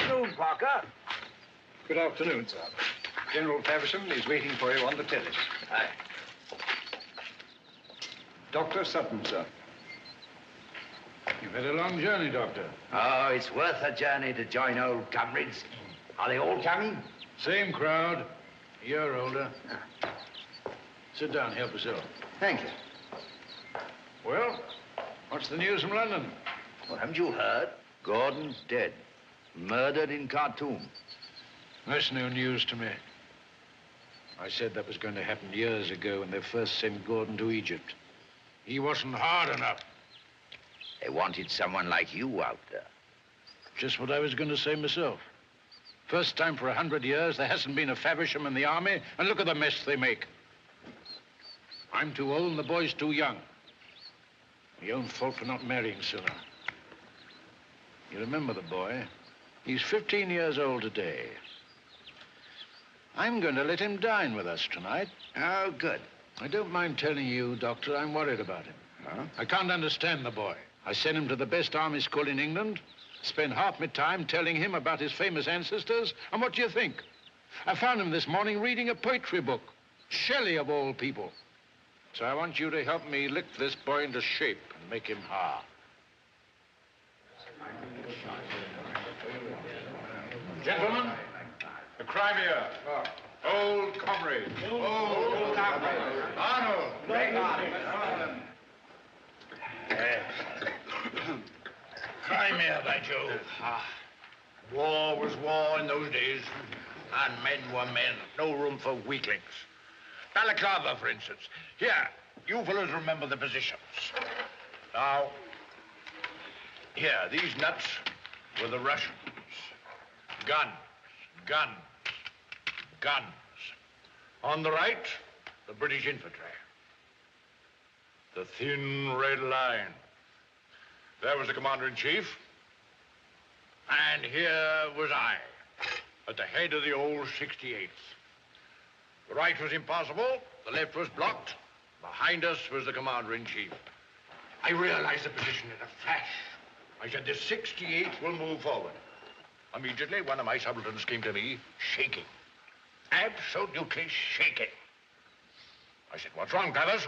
afternoon, Parker. Good afternoon, sir. General Faversham is waiting for you on the terrace. Aye. Dr. Sutton, sir. You've had a long journey, Doctor. Oh, it's worth a journey to join old comrades. Are they all coming? Same crowd. A year older. Sit down, help yourself. Thank you. Well, what's the news from London? Well, haven't you heard? Gordon's dead. Murdered in Khartoum. That's no news to me. I said that was going to happen years ago when they first sent Gordon to Egypt. He wasn't hard enough. They wanted someone like you out there. Just what I was going to say myself. First time for 100 years there hasn't been a Faversham in the army, and look at the mess they make. I'm too old and the boy's too young. My own fault for not marrying sooner. You remember the boy? He's 15 years old today. I'm going to let him dine with us tonight. Oh, good. I don't mind telling you, Doctor, I'm worried about him. Huh? I can't understand the boy. I sent him to the best army school in England, spent half my time telling him about his famous ancestors, and what do you think? I found him this morning reading a poetry book. Shelley, of all people. So I want you to help me lick this boy into shape and make him hard. Gentlemen, the Crimea. Old comrade. Old comrade. Arnold. Crimea, by Jove. War was war in those days, and men were men. No room for weaklings. Balaclava, for instance. Here, you fellows remember the positions. Now, here, these nuts were the Russians. Guns, guns, guns. On the right, the British infantry. The thin red line. There was the commander-in-chief. And here was I, at the head of the old 68th. The right was impassable, the left was blocked. Behind us was the commander-in-chief. I realized the position in a flash. I said, the 68th will move forward. Immediately, one of my subalterns came to me, shaking. Absolutely shaking. I said, what's wrong, Travers?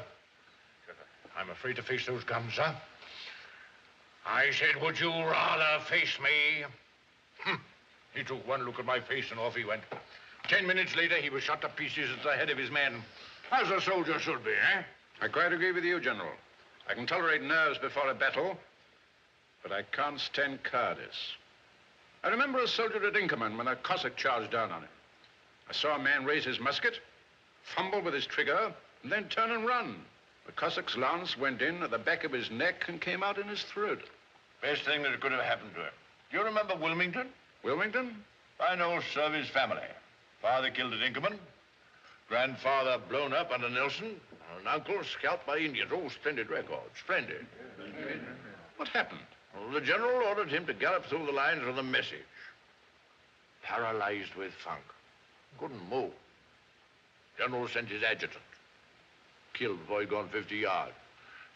I'm afraid to face those guns, sir. I said, would you rather face me? He took one look at my face and off he went. 10 minutes later, he was shot to pieces at the head of his men. As a soldier should be, eh? I quite agree with you, General. I can tolerate nerves before a battle, but I can't stand cowardice. I remember a soldier at Inkerman when a Cossack charged down on him. I saw a man raise his musket, fumble with his trigger, and then turn and run. The Cossack's lance went in at the back of his neck and came out in his throat. Best thing that could have happened to him. Do you remember Wilmington? Wilmington? Fine old service family. Father killed at Inkerman, grandfather blown up under Nelson, and uncle scalped by Indians. Oh, splendid record, splendid. What happened? Well, the general ordered him to gallop through the lines with a message. Paralyzed with funk. Couldn't move. General sent his adjutant. Killed before he'd gone 50 yards.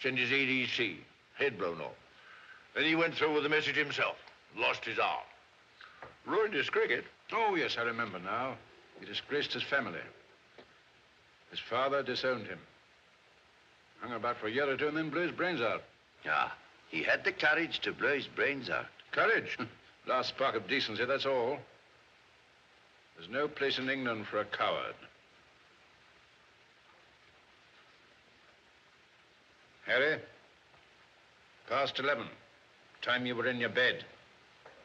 Sent his ADC. Head blown off. Then he went through with the message himself. Lost his arm. Ruined his cricket. Oh, yes, I remember now. He disgraced his family. His father disowned him. Hung about for a year or two and then blew his brains out. Ah, he had the courage to blow his brains out. Courage? Last spark of decency, that's all. There's no place in England for a coward. Harry, past 11. Time you were in your bed.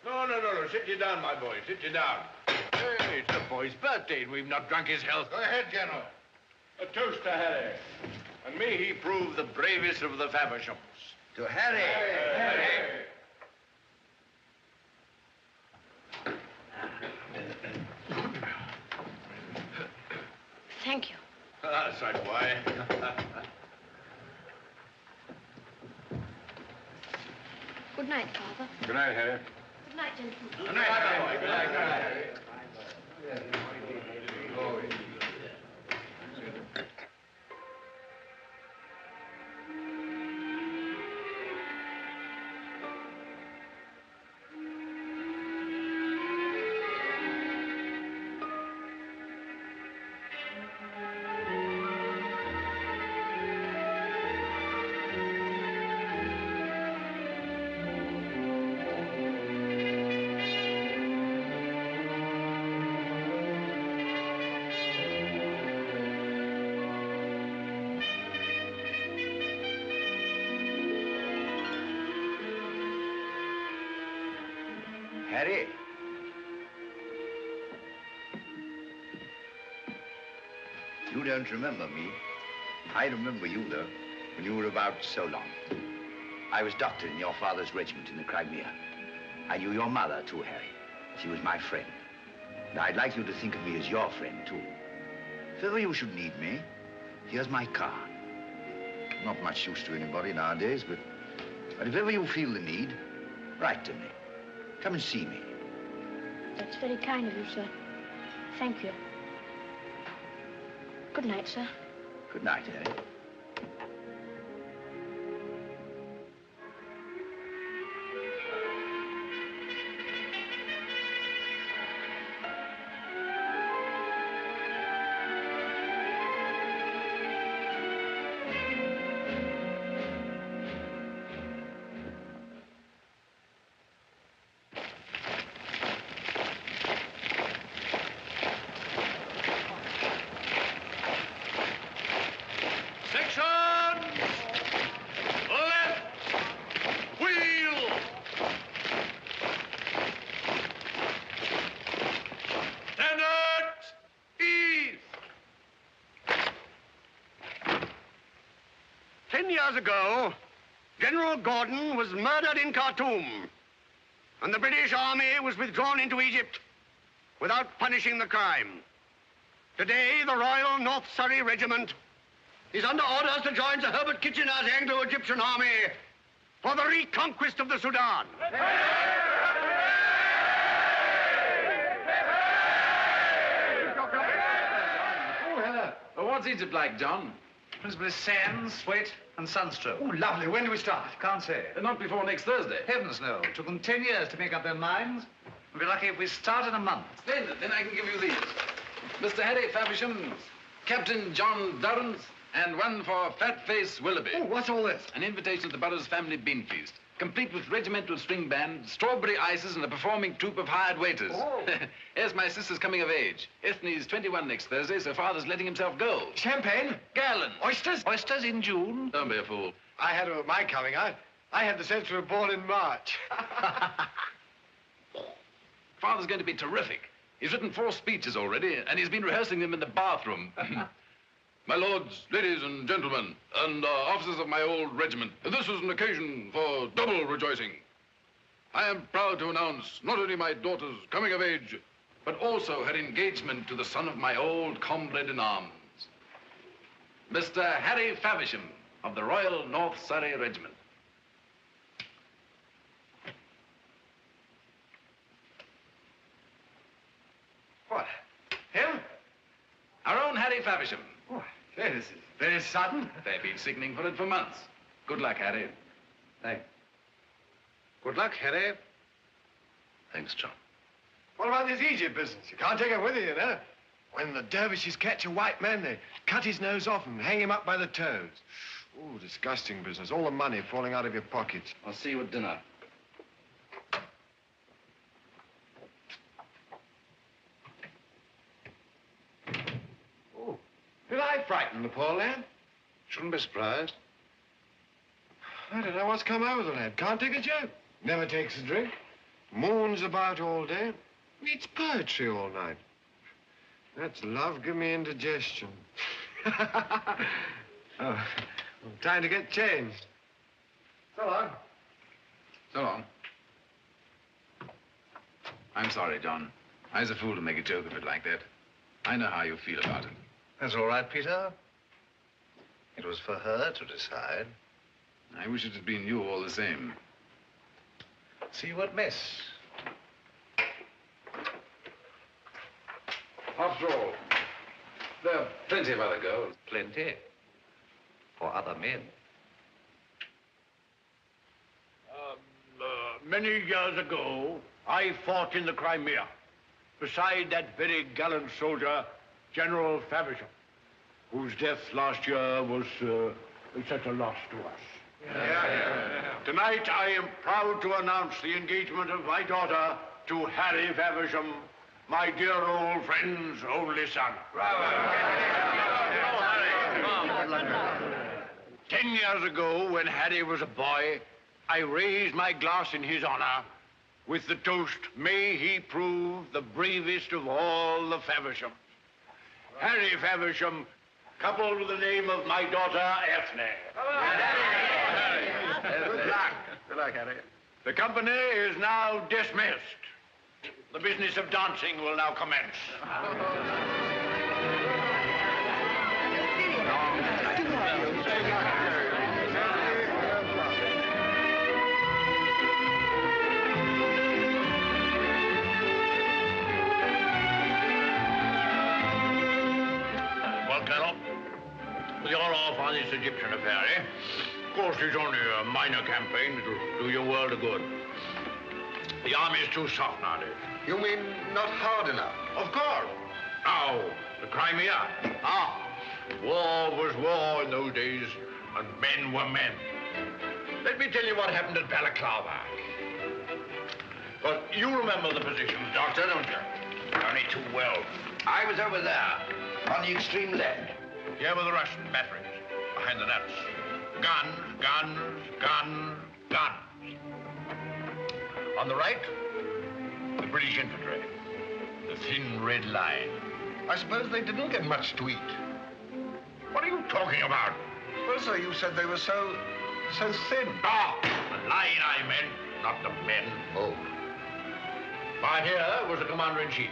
No. Sit you down, my boy. Sit you down. Hey, it's the boy's birthday, and we've not drunk his health. Go ahead, General. A toast to Harry. And may he prove the bravest of the Favershams. To Harry. Harry. Thank you. That's right, boy. Good night, Father. Good night, Harry. Good night, gentlemen. Good night, my boy. Good night, Harry. Harry. You don't remember me. I remember you, though, when you were about so long. I was doctor in your father's regiment in the Crimea. I knew your mother, too, Harry. She was my friend. And I'd like you to think of me as your friend, too. If ever you should need me, here's my card. Not much use to anybody nowadays, but if ever you feel the need, write to me. Come and see me. That's very kind of you, sir. Thank you. Good night, sir. Good night, Harry. Years ago, General Gordon was murdered in Khartoum, and the British Army was withdrawn into Egypt without punishing the crime. Today, the Royal North Surrey Regiment is under orders to join Sir Herbert Kitchener's Anglo-Egyptian Army for the reconquest of the Sudan. Oh, hello. Well, what's Egypt like, John? Principally sand, sweat, and sunstroke. Oh, lovely. When do we start? Can't say. Not before next Thursday. Heavens, no. It took them 10 years to make up their minds. We'll be lucky if we start in a month. Splendid. Then I can give you these. Mr. Harry Faversham, Captain John Durrance, and one for Fat-Face Willoughby. Oh, what's all this? An invitation to the Burroughs family bean feast, complete with regimental string band, strawberry ices, and a performing troupe of hired waiters. Oh. Here's my sister's coming of age. Ethne's 21 next Thursday, so father's letting himself go. Champagne? Gallon. Oysters? Oysters in June? Don't be a fool. I had my coming out. I had the sense to have born in March. Father's going to be terrific. He's written 4 speeches already, and he's been rehearsing them in the bathroom. My lords, ladies and gentlemen, and officers of my old regiment, this is an occasion for double rejoicing. I am proud to announce not only my daughter's coming of age, but also her engagement to the son of my old comrade in arms, Mr. Harry Faversham of the Royal North Surrey Regiment. What? Him? Our own Harry Faversham. Oh, this is very sudden. They've been signaling for it for months. Good luck, Harry. Thanks. Good luck, Harry. Thanks, John. What about this Egypt business? You can't take him with you, you know. When the dervishes catch a white man, they cut his nose off and hang him up by the toes. Oh, disgusting business. All the money falling out of your pockets. I'll see you at dinner. Oh, did I frighten the poor lad? Shouldn't be surprised. I don't know what's come over the lad. Can't take a joke. Never takes a drink. Moons about all day. Reads poetry all night. That's love. Give me indigestion. Oh, time to get changed. So long. So long. I'm sorry, John. I was a fool to make a joke of it like that. I know how you feel about it. That's all right, Peter. It was for her to decide. I wish it had been you all the same. See you at mess. After all, there are plenty of other girls. Plenty. For other men. Many years ago, I fought in the Crimea beside that very gallant soldier, General Faversham, whose death last year was such a loss to us. Tonight, I am proud to announce the engagement of my daughter to Harry Faversham, my dear old friend's only son. 10 years ago, when Harry was a boy, I raised my glass in his honor with the toast, may he prove the bravest of all the Favershams. Harry Faversham, coupled with the name of my daughter, Ethne. Good luck. Good luck, Harry. The company is now dismissed. The business of dancing will now commence. Well, Colonel, with your off on this Egyptian affair, eh? Of course, it's only a minor campaign. It'll do your world of good. The army's too soft nowadays. You mean not hard enough? Of course. Now, the Crimea. War was war in those days, and men were men. Let me tell you what happened at Balaclava. Well, you remember the positions, Doctor, don't you? Only too well. I was over there, on the extreme left. Here were the Russian batteries, behind the nuts. Guns, guns, guns, guns. On the right, the British infantry. The thin red line. I suppose they didn't get much to eat. What are you talking about? Well, sir, you said they were so thin. The line I meant, not the men. Oh. By here was the commander-in-chief.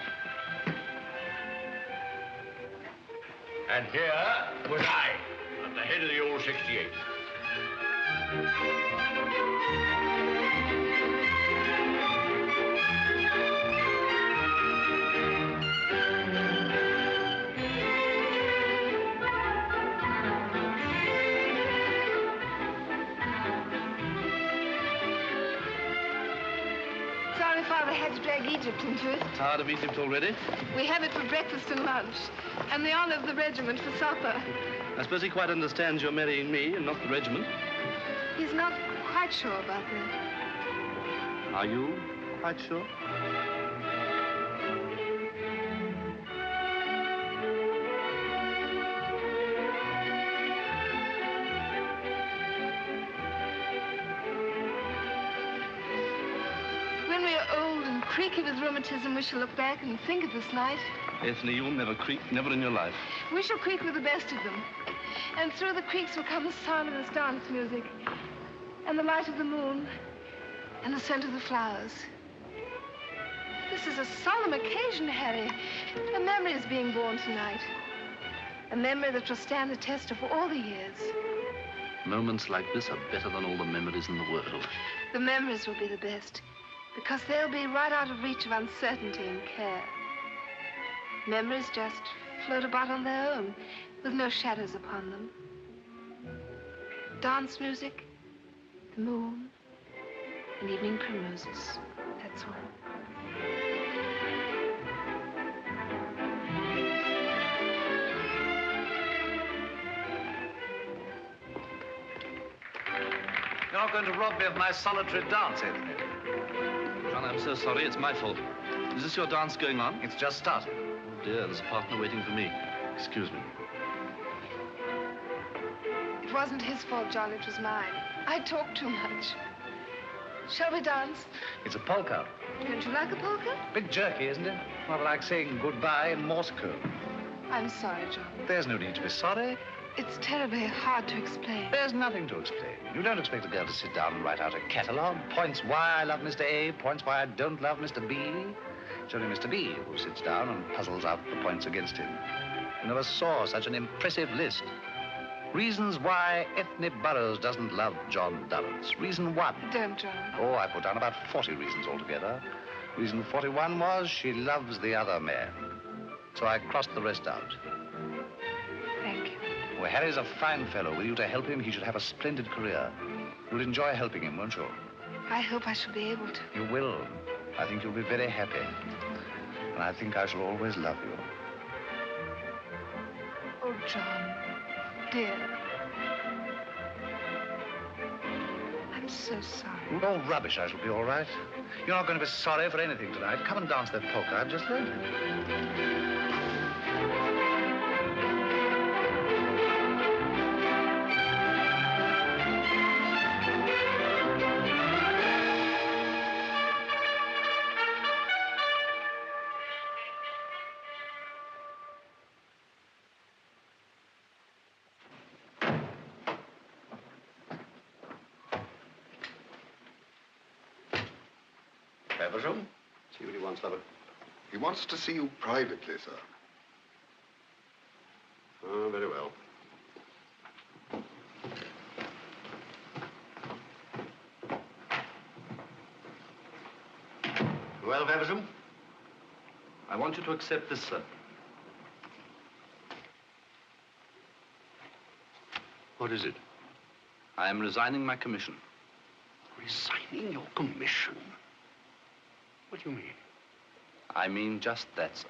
And here was I, at the head of the old 68. Sorry Father had to drag Egypt into it. Tired of Egypt already? We have it for breakfast and lunch, and the honor of the regiment for supper. I suppose he quite understands you're marrying me and not the regiment. He's not quite sure about that. Are you quite sure? When we are old and creaky with rheumatism, we shall look back and think of this night. Ethne, you'll never creak, never in your life. We shall creak with the best of them. And through the creaks will come the sound of this dance music, and the light of the moon, and the scent of the flowers. This is a solemn occasion, Harry. A memory is being born tonight. A memory that will stand the test of all the years. Moments like this are better than all the memories in the world. The memories will be the best, because they'll be right out of reach of uncertainty and care. Memories just float about on their own, with no shadows upon them. Dance music, the moon, and evening primroses. That's all. You're not going to rob me of my solitary dance, Anthony. John, I'm so sorry. It's my fault. Is this your dance going on? It's just started. Oh, dear, there's a partner waiting for me. Excuse me. It wasn't his fault, John. It was mine. I talked too much. Shall we dance? It's a polka. Don't you like a polka? Bit jerky, isn't it? Rather like saying goodbye in Morse code. I'm sorry, John. There's no need to be sorry. It's terribly hard to explain. There's nothing to explain. You don't expect a girl to sit down and write out a catalogue. Points why I love Mr. A, points why I don't love Mr. B. It's only Mr. B who sits down and puzzles out the points against him. You never saw such an impressive list. Reasons why Ethne Burrows doesn't love John Durrance. Reason 1. Don't, John. Oh, I put down about 40 reasons altogether. Reason 41 was she loves the other man. So I crossed the rest out. Thank you. Well, Harry's a fine fellow. With you to help him, he should have a splendid career. You'll enjoy helping him, won't you? I hope I shall be able to. You will. I think you'll be very happy. And I think I shall always love you. Oh, John, dear. I'm so sorry. Oh, rubbish. I shall be all right. You're not going to be sorry for anything tonight. Come and dance that polka. I've just learned it. Feversham, see what he wants, lover. He wants to see you privately, sir. Oh, very well. Well, Feversham? I want you to accept this, sir. What is it? I am resigning my commission. Resigning your commission? What do you mean? I mean just that, sir.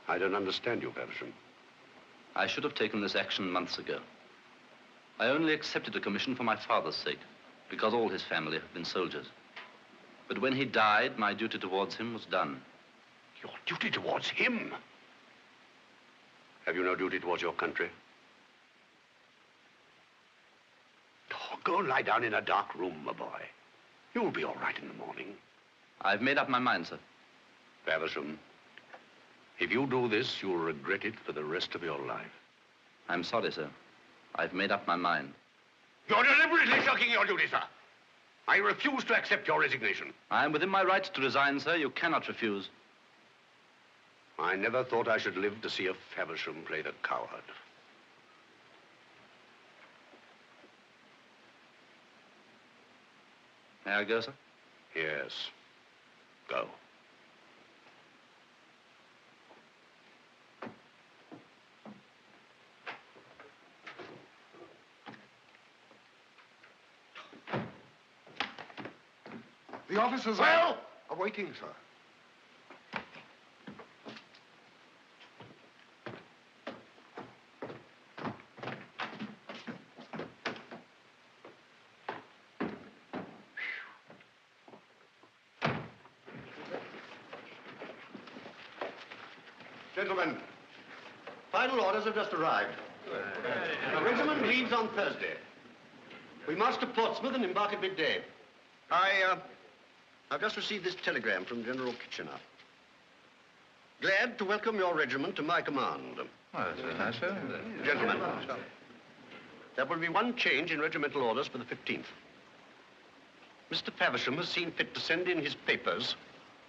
I don't understand you, Feversham. I should have taken this action months ago. I only accepted a commission for my father's sake, because all his family have been soldiers. But when he died, my duty towards him was done. Your duty towards him? Have you no duty towards your country? Oh, go lie down in a dark room, my boy. You'll be all right in the morning. I've made up my mind, sir. Feversham, if you do this, you'll regret it for the rest of your life. I'm sorry, sir. I've made up my mind. You're deliberately shirking your duty, sir. I refuse to accept your resignation. I am within my rights to resign, sir. You cannot refuse. I never thought I should live to see a Feversham play the coward. May I go, sir? Yes. Go. The officers Well? are waiting, sir. Gentlemen, final orders have just arrived. The regiment leaves on Thursday. We march to Portsmouth and embark at midday. I've just received this telegram from General Kitchener. Glad to welcome your regiment to my command. Oh, that's very nice, sir. Gentlemen, there will be one change in regimental orders for the 15th. Mr. Faversham has seen fit to send in his papers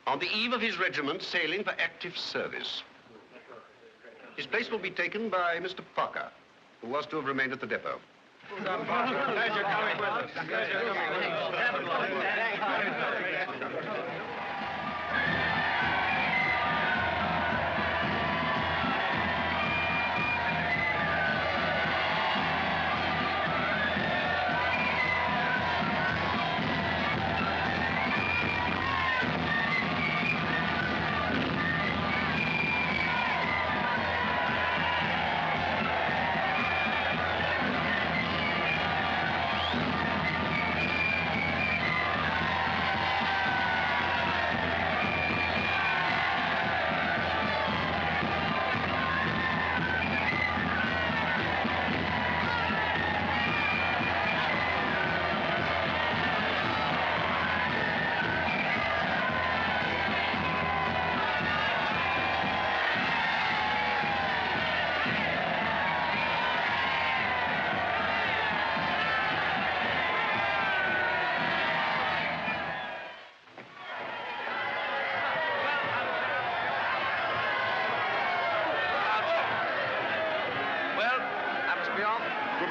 on the eve of his regiment sailing for active service. His place will be taken by Mr. Parker, who was to have remained at the depot. Glad you're coming with us. Glad you're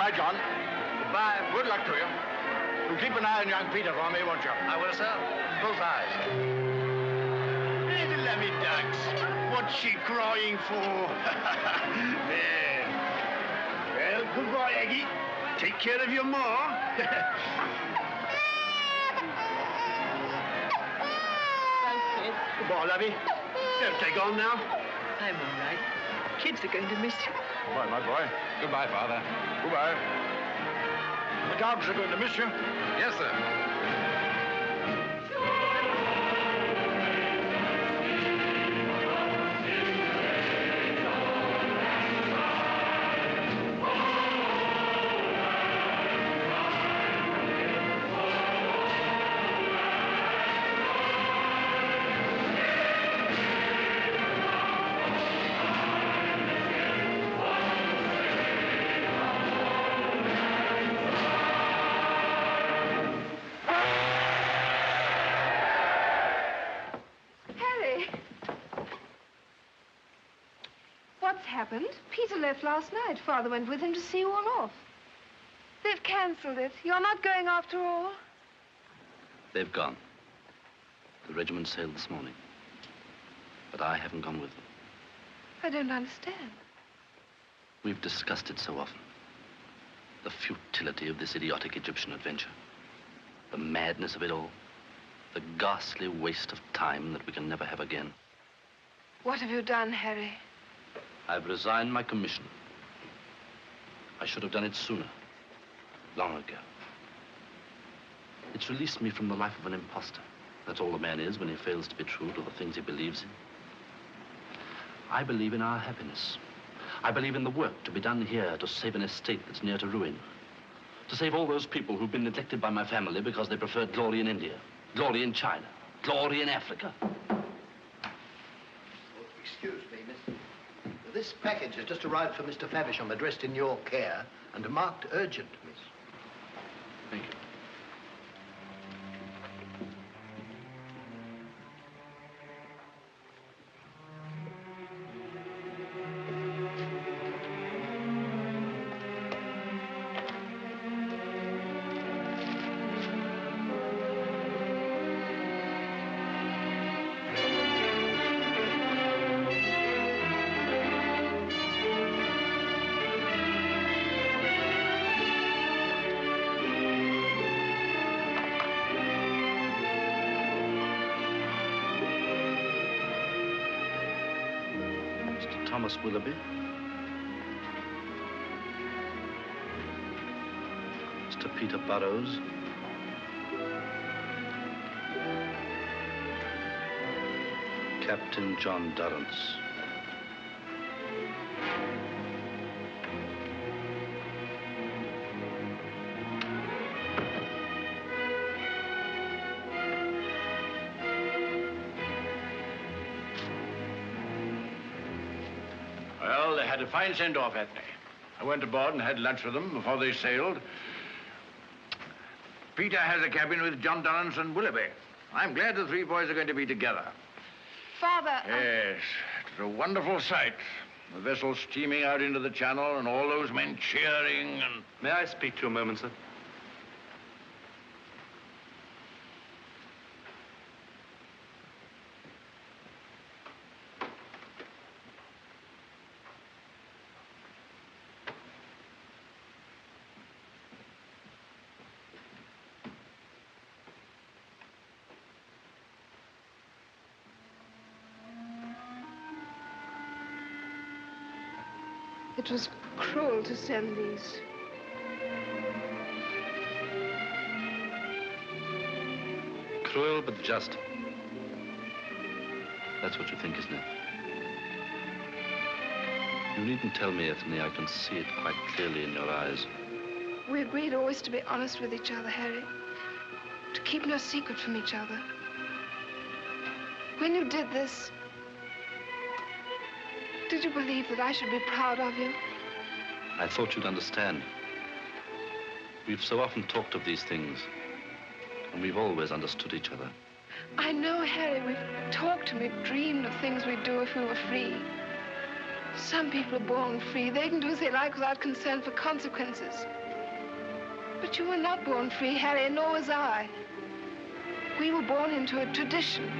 Goodbye, John. Goodbye. Good luck to you. You'll keep an eye on young Peter for me, won't you? I will, sir. Both eyes. Little Lemmy ducks. What's she crying for? There. Well, goodbye, Aggie. Take care of your ma. Goodbye, lovey. Don't take on now. I'm all right. Kids are going to miss you. Goodbye, my boy. Goodbye, Father. Goodbye. The dogs are going to miss you. Yes, sir. happened. Peter left last night. Father went with him to see you all off. They've cancelled it. You're not going after all? They've gone. The regiment sailed this morning. But I haven't gone with them. I don't understand. We've discussed it so often. The futility of this idiotic Egyptian adventure. The madness of it all. The ghastly waste of time that we can never have again. What have you done, Harry? I've resigned my commission. I should have done it sooner. Long ago. It's released me from the life of an imposter. That's all a man is when he fails to be true to the things he believes in. I believe in our happiness. I believe in the work to be done here to save an estate that's near to ruin. To save all those people who've been neglected by my family because they preferred glory in India, glory in China, glory in Africa. Excuse me, miss. This package has just arrived for Mr. Faversham, addressed in your care and marked urgent, miss. Thank you. Thomas Willoughby. Mr. Peter Burrows. Captain John Durrance. Well, they had a fine send-off, hadn't they? I went aboard and had lunch with them before they sailed. Peter has a cabin with John Durrance and Willoughby. I'm glad the three boys are going to be together. Father... Yes, it was a wonderful sight. The vessel steaming out into the channel and all those men cheering and... May I speak to you a moment, sir? It was cruel to send these. Cruel but just. That's what you think, isn't it? You needn't tell me, Ethne. I can see it quite clearly in your eyes. We agreed always to be honest with each other, Harry. To keep no secret from each other. When you did this, did you believe that I should be proud of you? I thought you'd understand. We've so often talked of these things, and we've always understood each other. I know, Harry, we've talked and we've dreamed of things we'd do if we were free. Some people are born free. They can do as they like without concern for consequences. But you were not born free, Harry, and nor was I. We were born into a tradition,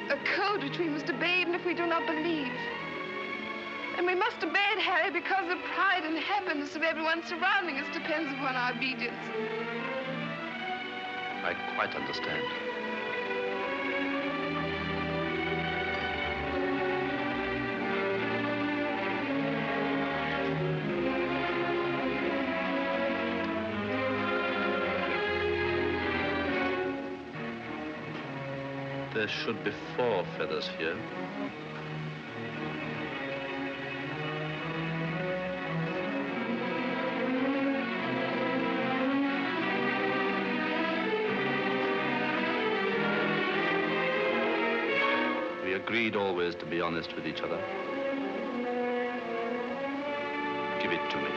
a code which we must obey even if we do not believe. And we must obey it, Harry, because the pride and happiness of everyone surrounding us depends upon our obedience. I quite understand. There should be 4 feathers here. We agreed always to be honest with each other. Give it to me.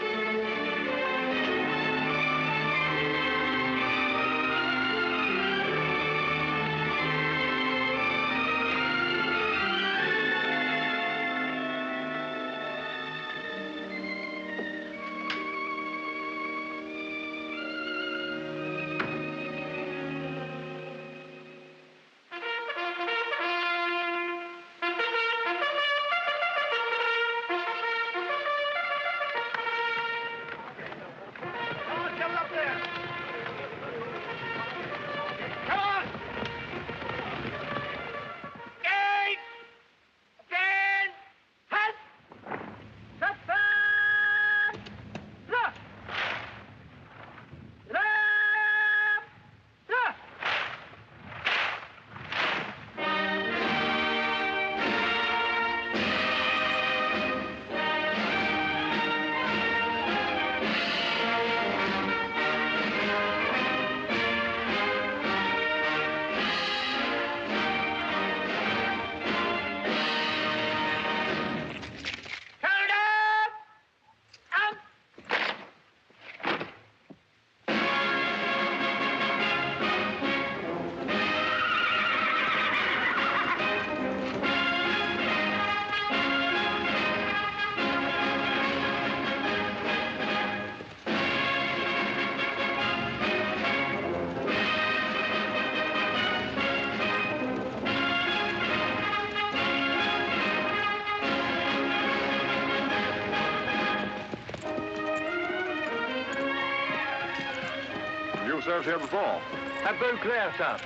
served here before? At Beauclair, sir.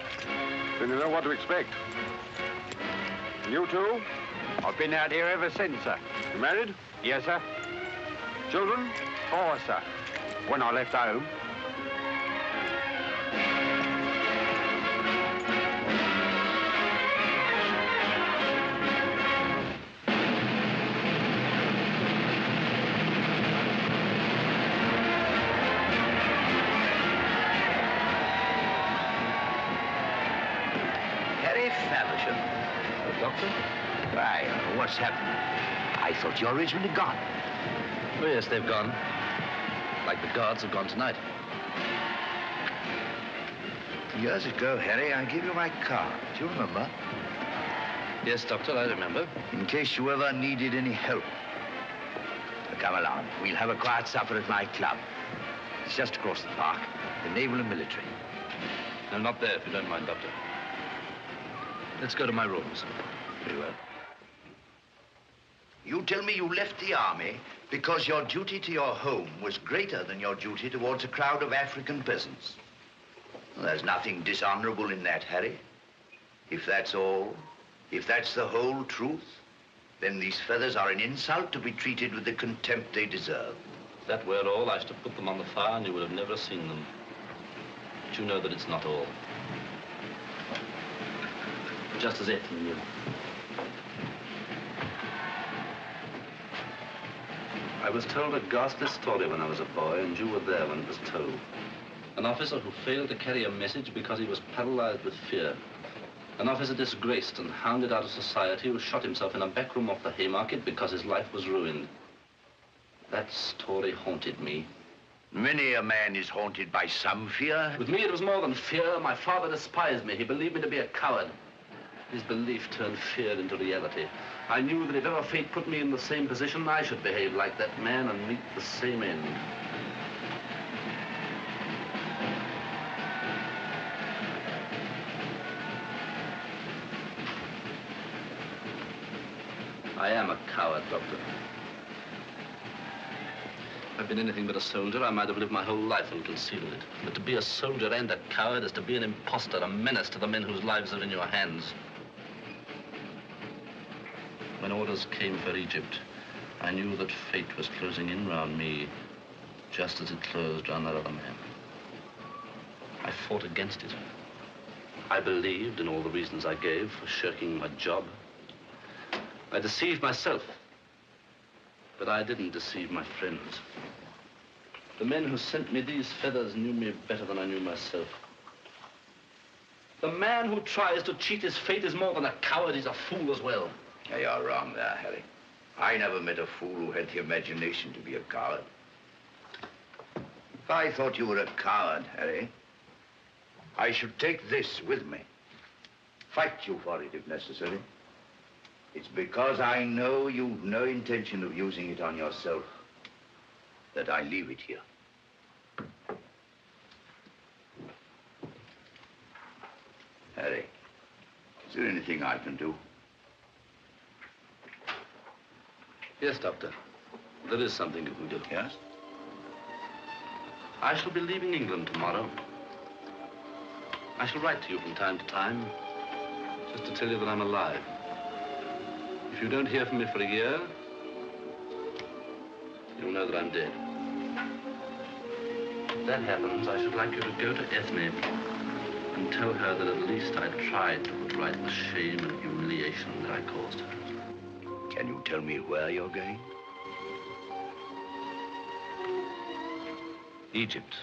Then you know what to expect. You too? I've been out here ever since, sir. You married? Yes, sir. Children? 4, sir. When I left home. Harry Faversham. Doctor? Why, what's happened? I thought your regiment had gone. Oh, yes, they've gone. Like the Guards have gone tonight. Years ago, Harry, I gave you my card. Do you remember? Yes, Doctor, I remember. In case you ever needed any help. Come along. We'll have a quiet supper at my club. It's just across the park. The Naval and Military. No, not there, if you don't mind, Doctor. Let's go to my rooms. Very well. You tell me you left the army because your duty to your home was greater than your duty towards a crowd of African peasants. Well, there's nothing dishonorable in that, Harry. If that's all, if that's the whole truth, then these feathers are an insult to be treated with the contempt they deserve. If that were all, I should have put them on the fire and you would have never seen them. But you know that it's not all. Just as Ethne knew. I was told a ghastly story when I was a boy, and you were there when it was told. An officer who failed to carry a message because he was paralyzed with fear. An officer disgraced and hounded out of society who shot himself in a back room off the Haymarket because his life was ruined. That story haunted me. Many a man is haunted by some fear. With me, it was more than fear. My father despised me. He believed me to be a coward. His belief turned fear into reality. I knew that if ever fate put me in the same position, I should behave like that man and meet the same end. I am a coward, Doctor. If I'd been anything but a soldier, I might have lived my whole life and concealed it. But to be a soldier and a coward is to be an imposter, a menace to the men whose lives are in your hands. When orders came for Egypt, I knew that fate was closing in round me, just as it closed round that other man. I fought against it. I believed in all the reasons I gave for shirking my job. I deceived myself, but I didn't deceive my friends. The men who sent me these feathers knew me better than I knew myself. The man who tries to cheat his fate is more than a coward, he's a fool as well. Yeah, you're wrong there, Harry. I never met a fool who had the imagination to be a coward. If I thought you were a coward, Harry, I should take this with me. Fight you for it if necessary. It's because I know you've no intention of using it on yourself that I leave it here. Harry, is there anything I can do? Yes, Doctor. There is something you can do. Yes? I shall be leaving England tomorrow. I shall write to you from time to time, just to tell you that I'm alive. If you don't hear from me for a year, you'll know that I'm dead. If that happens, I should like you to go to Ethne and tell her that at least I tried to put right the shame and humiliation that I caused her. Can you tell me where you're going? Egypt.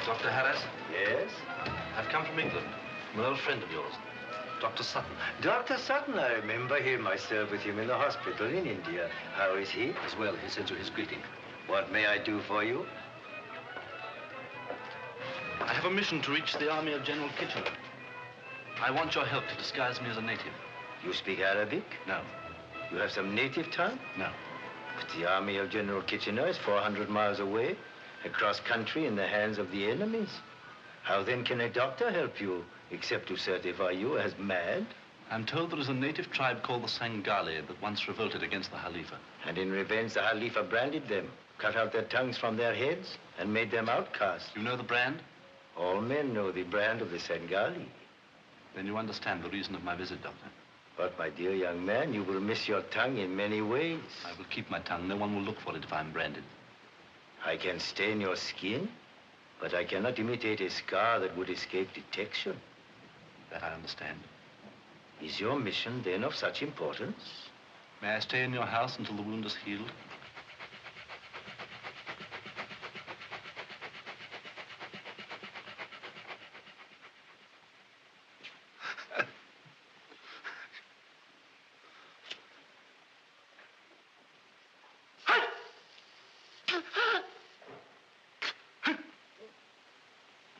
Dr. Harris? Yes? I've come from England, from an old friend of yours, Dr. Sutton. Dr. Sutton, I remember him. I served with him in the hospital in India. How is he? As well, he sends you his greeting. What may I do for you? I have a mission to reach the army of General Kitchener. I want your help to disguise me as a native. You speak Arabic? No. You have some native tongue? No. But the army of General Kitchener is 400 miles away, across country in the hands of the enemies. How then can a doctor help you, except to certify you as mad? I'm told there is a native tribe called the Sangali that once revolted against the Khalifa. And in revenge, the Khalifa branded them, cut out their tongues from their heads, and made them outcasts. You know the brand? All men know the brand of the Sangali. Then you understand the reason of my visit, Doctor. But, my dear young man, you will miss your tongue in many ways. I will keep my tongue. No one will look for it if I'm branded. I can stain your skin, but I cannot imitate a scar that would escape detection. That I understand. Is your mission then of such importance? May I stay in your house until the wound is healed?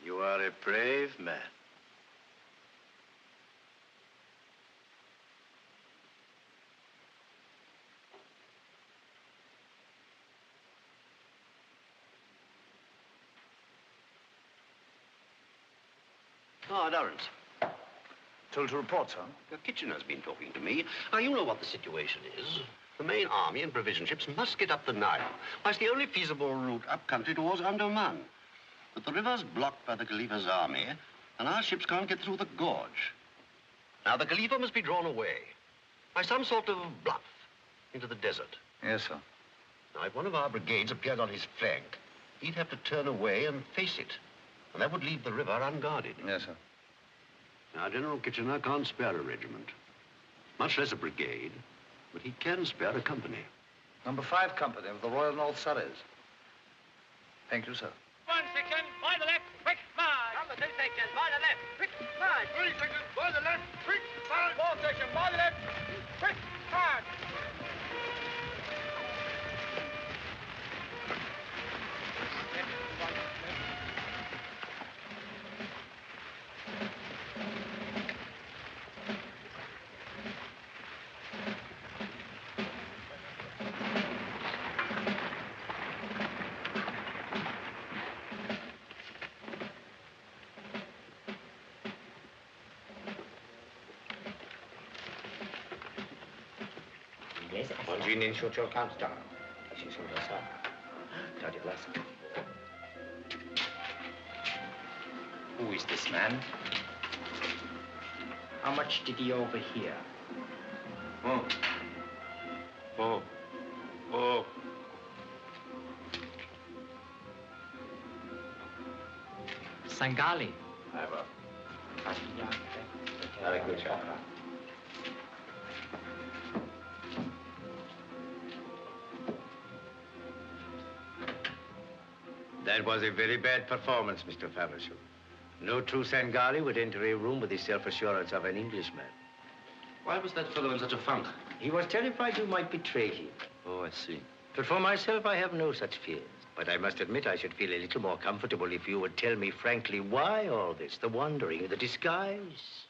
You are a brave man. Ah, Lawrence. Told to report, sir. Kitchener's been talking to me. Now, you know what the situation is. The main army and provision ships must get up the Nile, whilst the only feasible route up country towards Andaman. But the river's blocked by the Khalifa's army, and our ships can't get through the gorge. Now, the Khalifa must be drawn away by some sort of bluff into the desert. Yes, sir. Now, if one of our brigades appeared on his flank, he'd have to turn away and face it. And that would leave the river unguarded. Yes, sir. Now, General Kitchener can't spare a regiment, much less a brigade, but he can spare a company. Number 5 company of the Royal North Surreys. Thank you, sir. 1 section, by the left, quick march. Number 2 section, by the left, quick march. 3 section, by the left, quick march. 4 section, by the left, quick march. Oggi shoot your countdown. She should have said. Who is this man? How much did he overhear? Oh. Oh. Oh. Sangali. That was a very bad performance, Mr. Faversham. No true Sangali would enter a room with the self-assurance of an Englishman. Why was that fellow in such a funk? He was terrified you might betray him. Oh, I see. But for myself, I have no such fears. But I must admit I should feel a little more comfortable if you would tell me frankly why all this, the wandering, the disguise.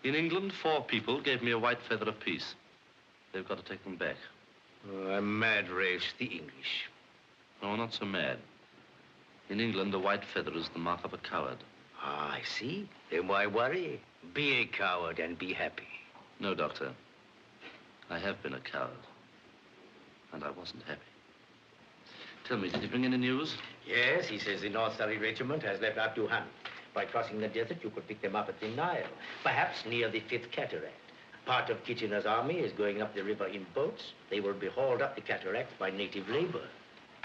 In England, 4 people gave me a white feather apiece. They've got to take them back. Oh, a mad race, the English. No, not so mad. In England, a white feather is the mark of a coward. Ah, I see. Then why worry? Be a coward and be happy. No, Doctor. I have been a coward. And I wasn't happy. Tell me, did he bring any news? Yes, he says the North Surrey Regiment has left Abduhan. By crossing the desert, you could pick them up at the Nile, perhaps near the 5th Cataract. Part of Kitchener's army is going up the river in boats. They will be hauled up the cataract by native labor.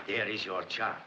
There is your chance.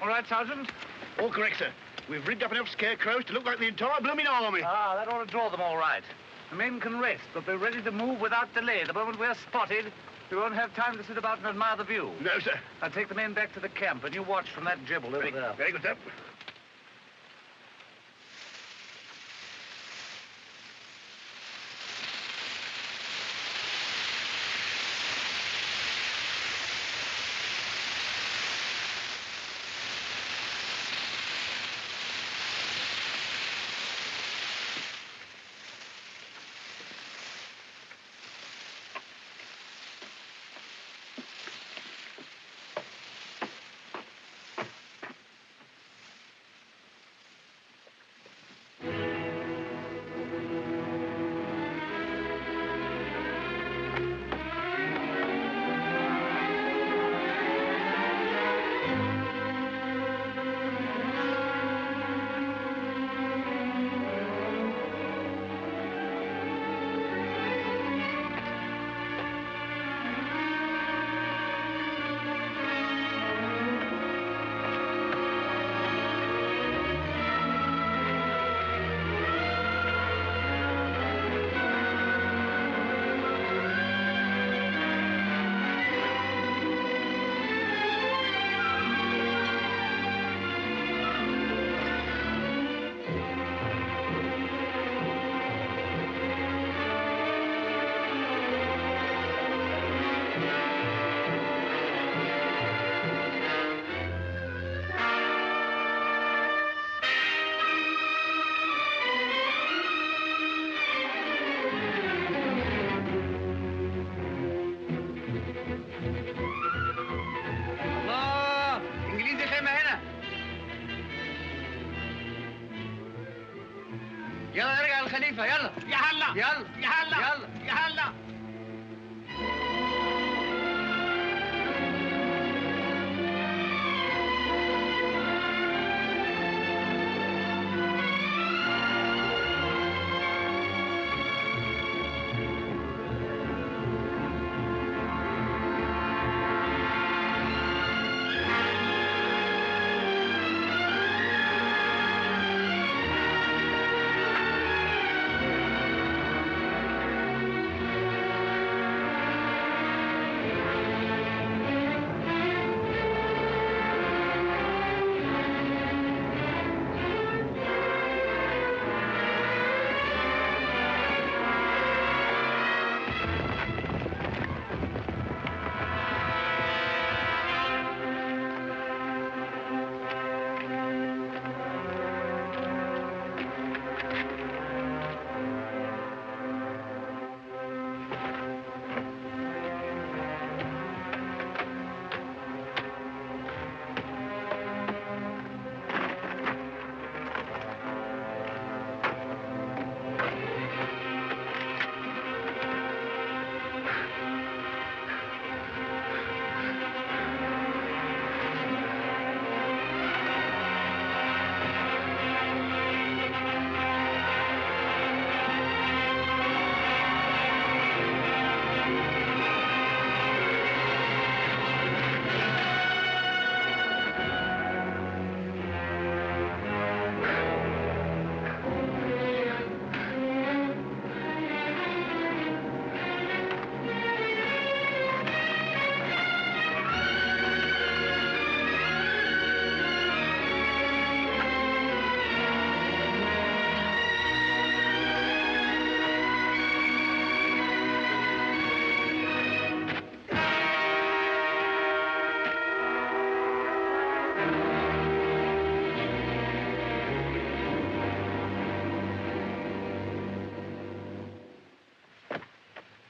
All right, Sergeant? All correct, sir. We've rigged up enough scarecrows to look like the entire blooming army. Ah, that ought to draw them all right. The men can rest, but be ready to move without delay. The moment we're spotted, we won't have time to sit about and admire the view. No, sir. I'll take the men back to the camp, and you watch from that jibble over there. Very good, sir. يلا نرجع للخليفة يلا يا هلا يلا يا هلا يلا يا هلا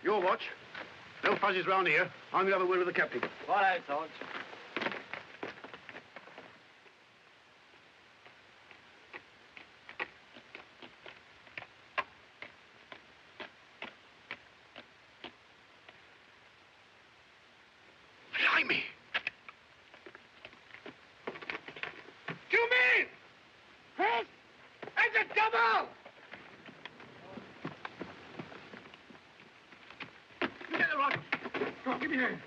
Your watch. No fuzzies round here. I'm going to have a word with the captain. All right, Sarge. Blimey! You mean? Huh? It's a double! You get the rifle. Come on, give me your hand.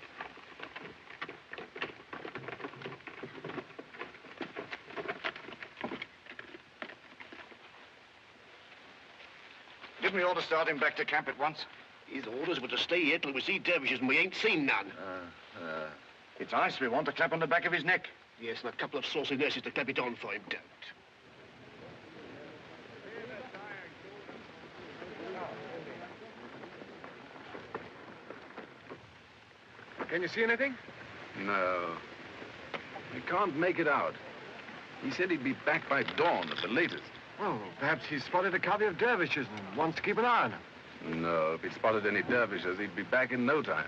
Didn't we ought to start him back to camp at once? His orders were to stay here till we see dervishes, and we ain't seen none. It's ice we want to clap on the back of his neck. Yes, and a couple of saucy nurses to clap it on for him. Don't. Can you see anything? No. We can't make it out. He said he'd be back by dawn at the latest. Well, perhaps he's spotted a covey of dervishes and wants to keep an eye on them. No, if he'd spotted any dervishes, he'd be back in no time.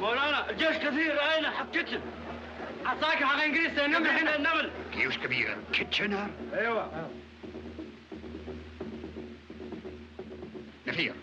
مولانا الجيش كثير أين حقتهم عساكر حق إنجليز النمل هنا النمل جيوش كبيرة كيتشنر أيوة نفير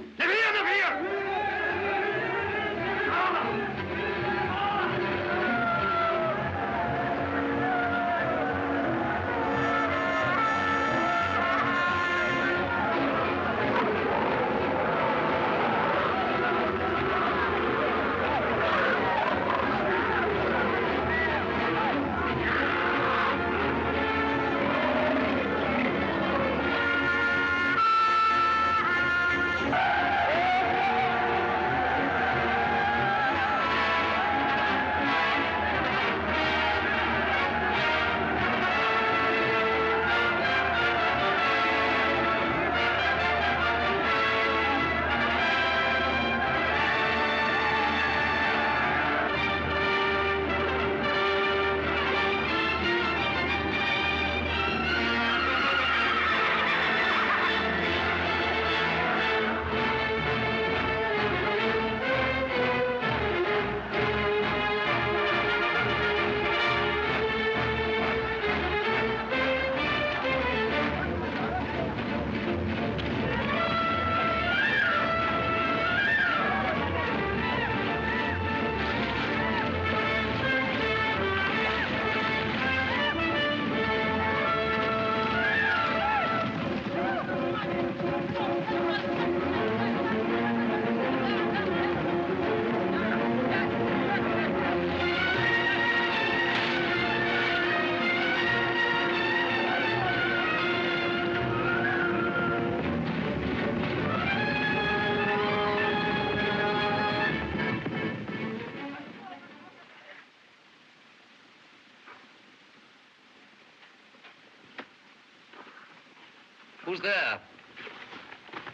Who's there?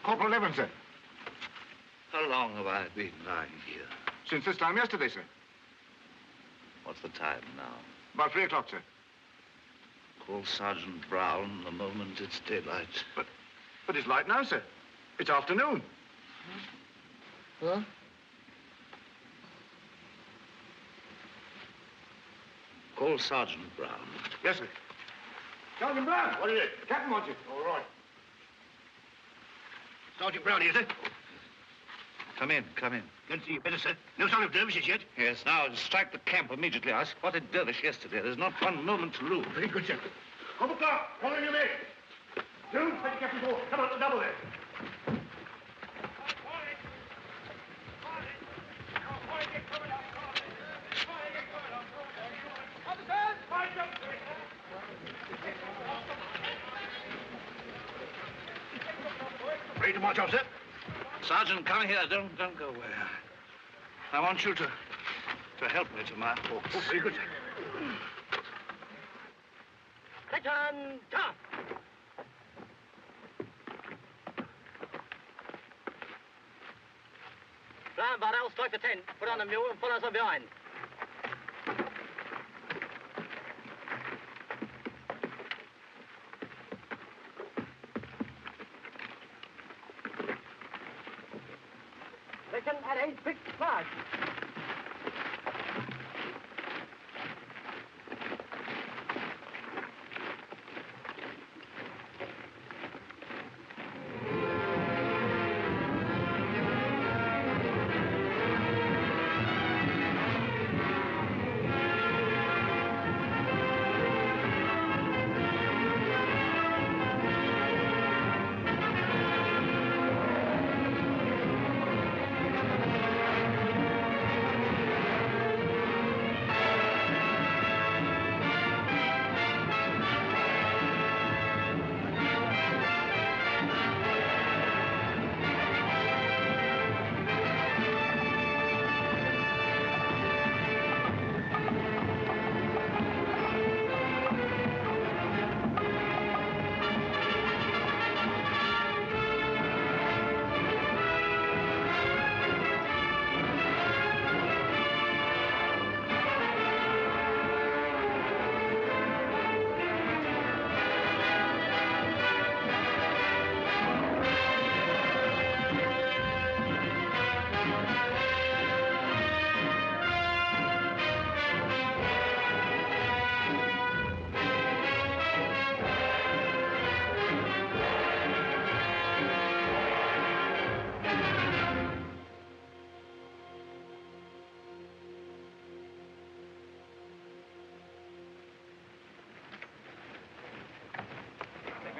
Corporal Evans, sir. How long have I been lying here? Since this time yesterday, sir. What's the time now? About 3 o'clock, sir. Call Sergeant Brown the moment it's daylight. But it's light now, sir. It's afternoon. Huh? Call Sergeant Brown. Yes, sir. Sergeant Brown, what is it? The captain wants you. All right. Sergeant Brown here, sir. Come in. Good to see you better, sir. No sign of dervishes yet? Yes, now strike the camp immediately. I spotted dervish yesterday. There's not one moment to lose. Very good, sir. On the clock. Call in your men. Jones, take the captain's door. Come on, the double there. Ready to march off, sir? Sergeant, come here. Don't go away. I want you to help me to my horse. Oh, very good, sir. Attention, top! Plan, Barrels. strike for 10. Put on the mule and follow us on behind. Section at 8, quick, march.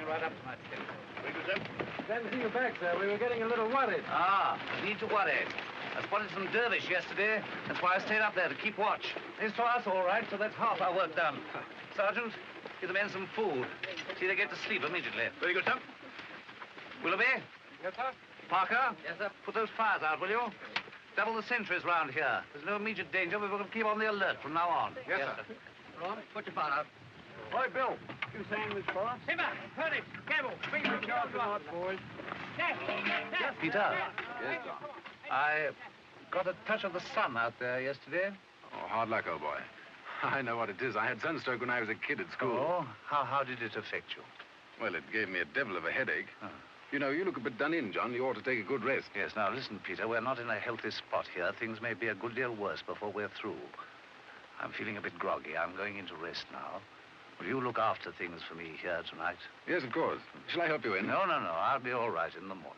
Right up to my tent. Very good, sir. Glad to see you back, sir. We were getting a little worried. Ah, no need to worry. I spotted some dervish yesterday. That's why I stayed up there to keep watch. They saw us all right, so that's half our work done. Sergeant, give the men some food. See they get to sleep immediately. Very good, sir. Willoughby? Yes, sir? Parker? Yes, sir. Put those fires out, will you? Double the sentries round here. There's no immediate danger, but we're going to keep on the alert from now on. Yes, sir. Ron, put your fire out. Hi, Bill. You saying this for us? Simmer, Curtis, Campbell, bring the Charge the lot, boys. Peter? Yes, sir. I got a touch of the sun out there yesterday. Oh, hard luck, old boy. I know what it is. I had sunstroke when I was a kid at school. Oh? How did it affect you? Well, it gave me a devil of a headache. Oh. You know, you look a bit done in, John. You ought to take a good rest. Yes, now listen, Peter, we're not in a healthy spot here. Things may be a good deal worse before we're through. I'm feeling a bit groggy. I'm going in to rest now. Will you look after things for me here tonight? Yes, of course. Shall I help you in? No. I'll be all right in the morning.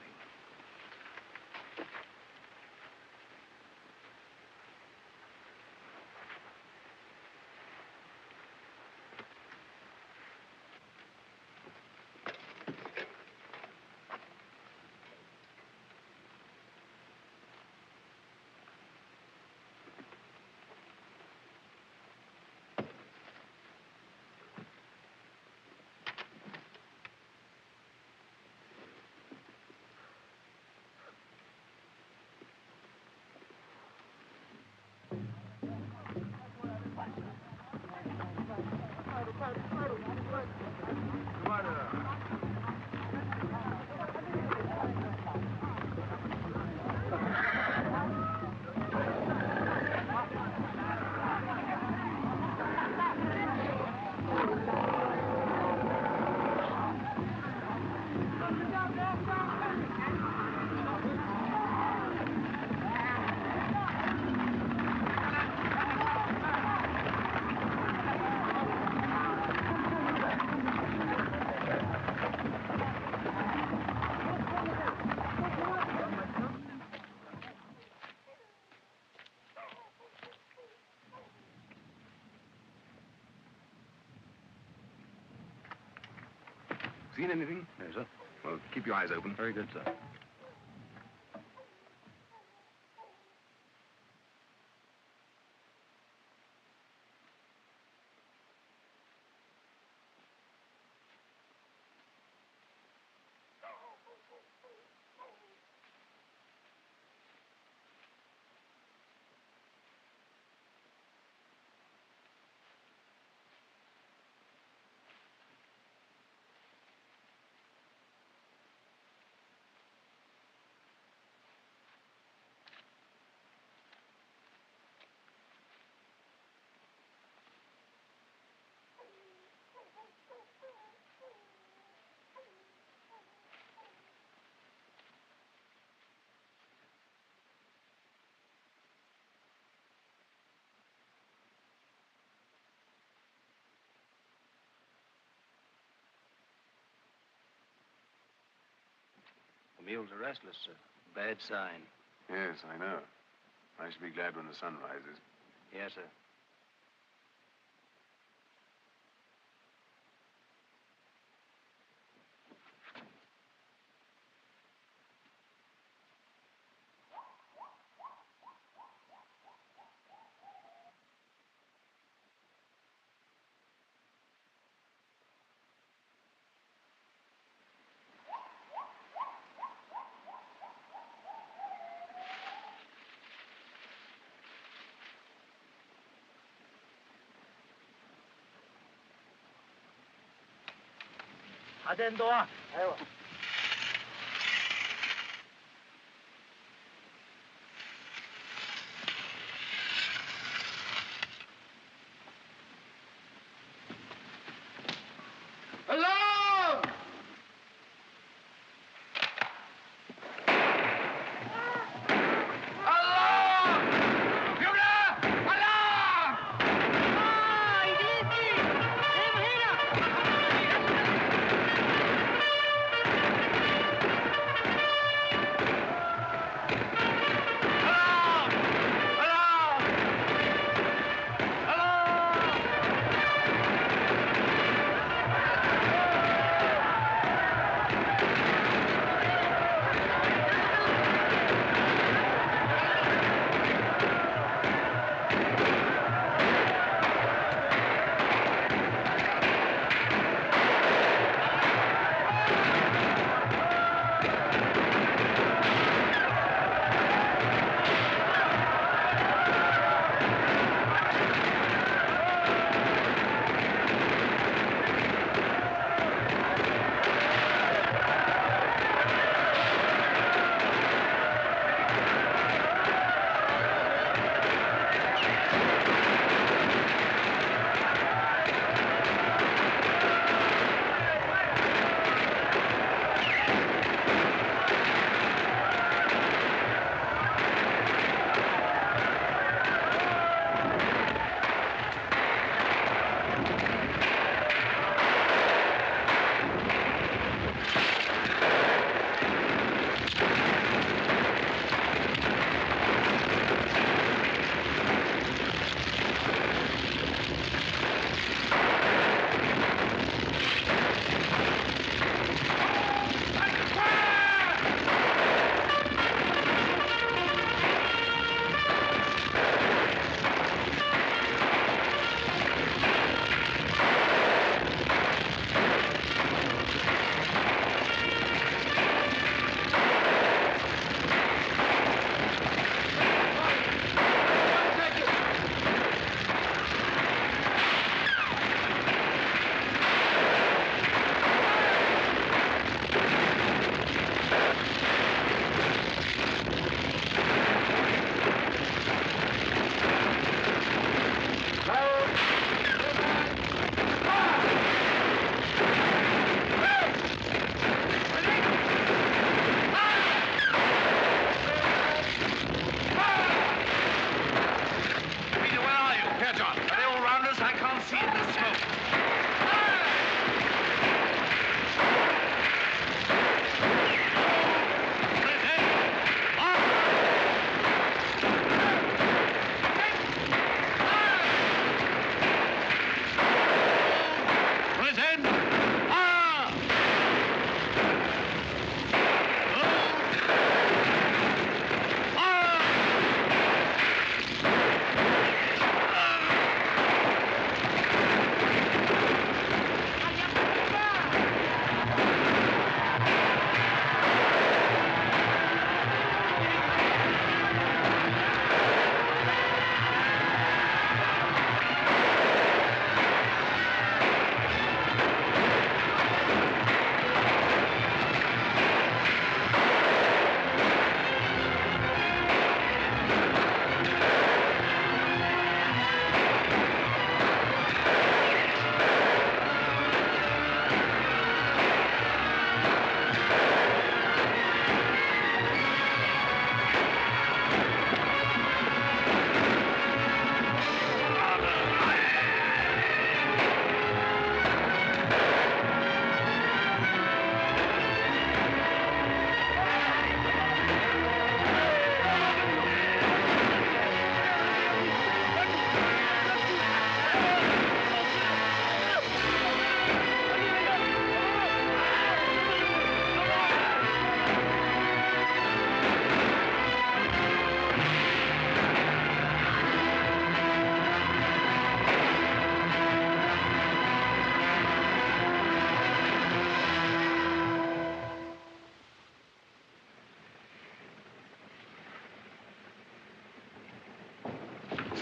Seen anything? No, sir. Well, keep your eyes open. Very good, sir. Mules are restless, sir. Bad sign. Yes, I know. I shall be glad when the sun rises. Yes, sir. بعدين دعاء. ايوه. Alarm! Alarm! Bureau! Alarm! انجليزي! ايه هنا!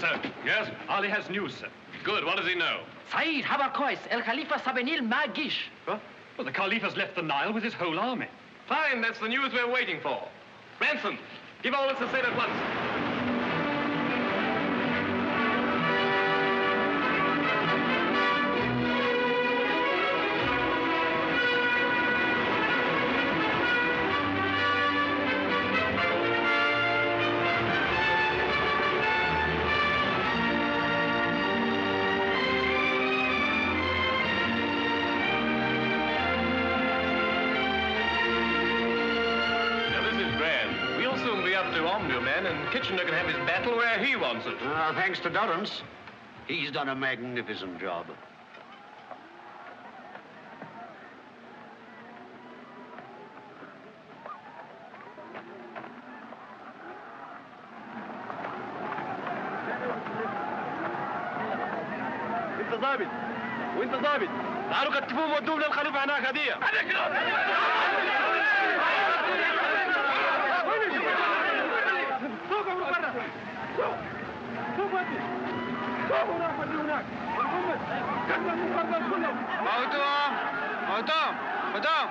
sir. Yes? Ali has news, sir. Good. What does he know? Saeed Habarkois, El Khalifa Sabenil Magish. Huh? Well, the Caliph has left the Nile with his whole army. Fine. That's the news we're waiting for. Ransom, give orders to sail at once. Kitchener can have his battle where he wants it. Thanks to Durrance. He's done a magnificent job. انت ظابط وانت ظابط تعالوا كتفوهم ودوهم للخليفه هناك هديه قدام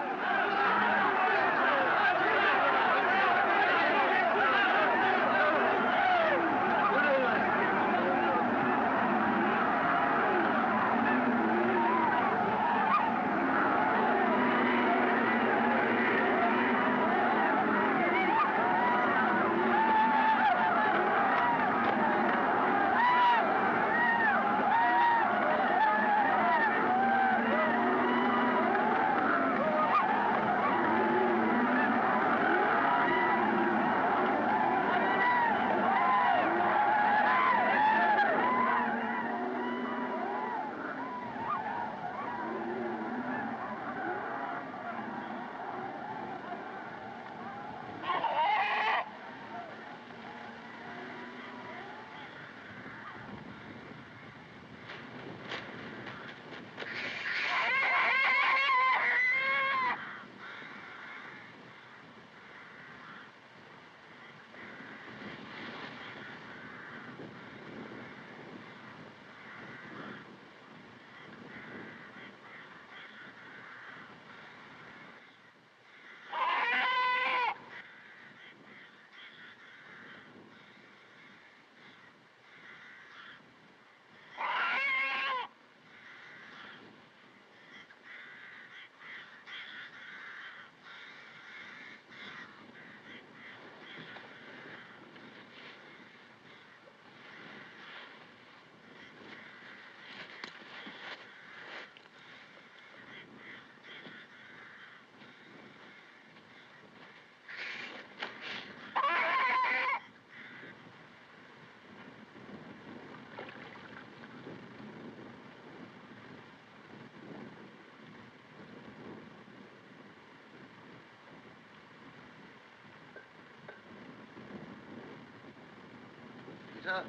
Peter?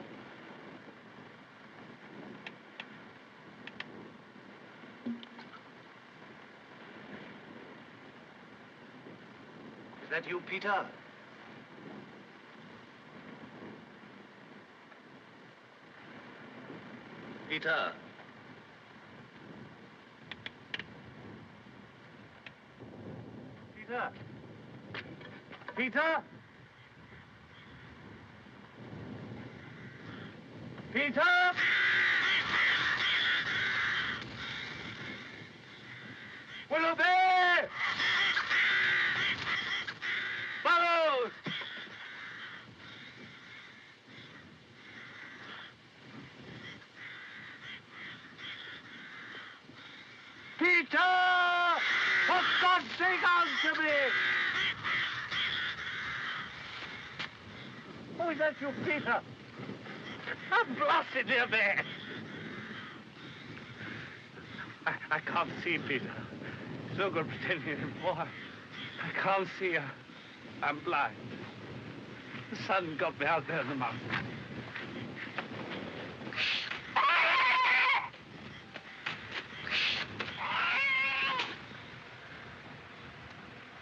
Is that you, Peter? Peter? Peter? Peter? Peter? Willoughby! Burrows! Peter! For God's sake, answer me! Oh, is that you, Peter? I'm blasted, dear man. I can't see, Peter. It's no good pretending anymore. I can't see. I'm blind. The sun got me out there in the mountains.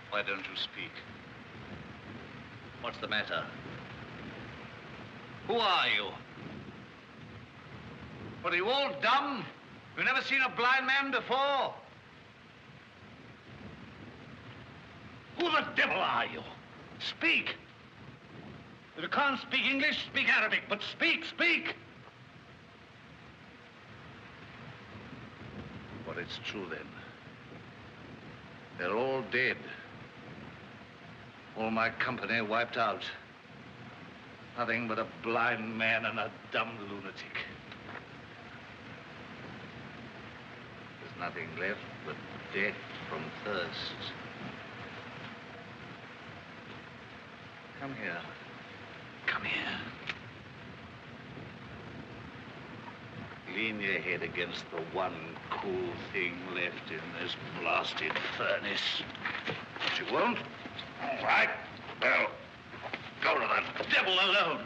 Why don't you speak? What's the matter? Who are you? What, are you all dumb? You've never seen a blind man before? Who the devil are you? Speak. If you can't speak English, speak Arabic, but speak, speak. Well, it's true then. They're all dead. All my company wiped out. Nothing but a blind man and a dumb lunatic. There's nothing left but death from thirst. Come here. Come here. Lean your head against the one cool thing left in this blasted furnace. But you won't? All right. Well, go to the devil alone.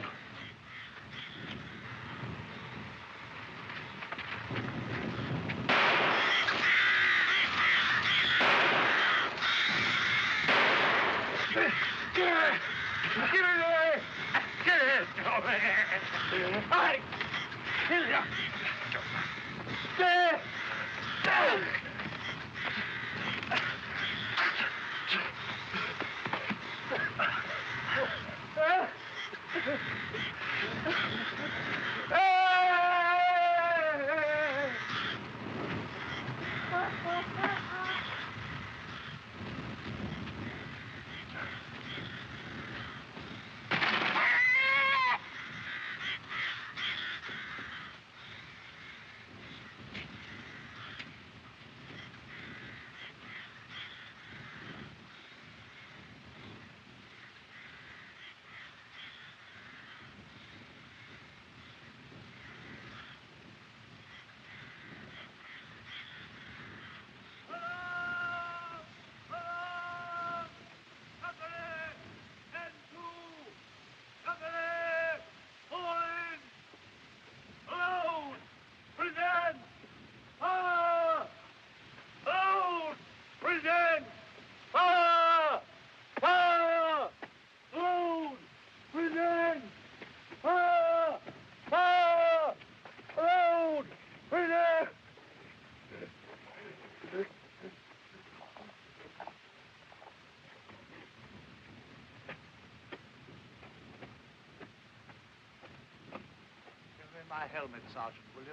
My helmet, Sergeant, will you?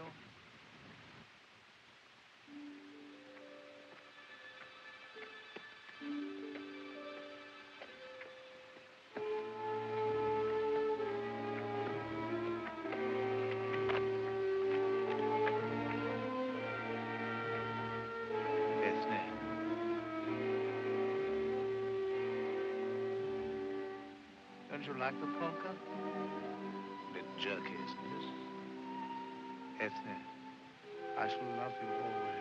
Ethne. Don't you like the polka? A bit jerky, isn't it? Ethne, I shall love you always.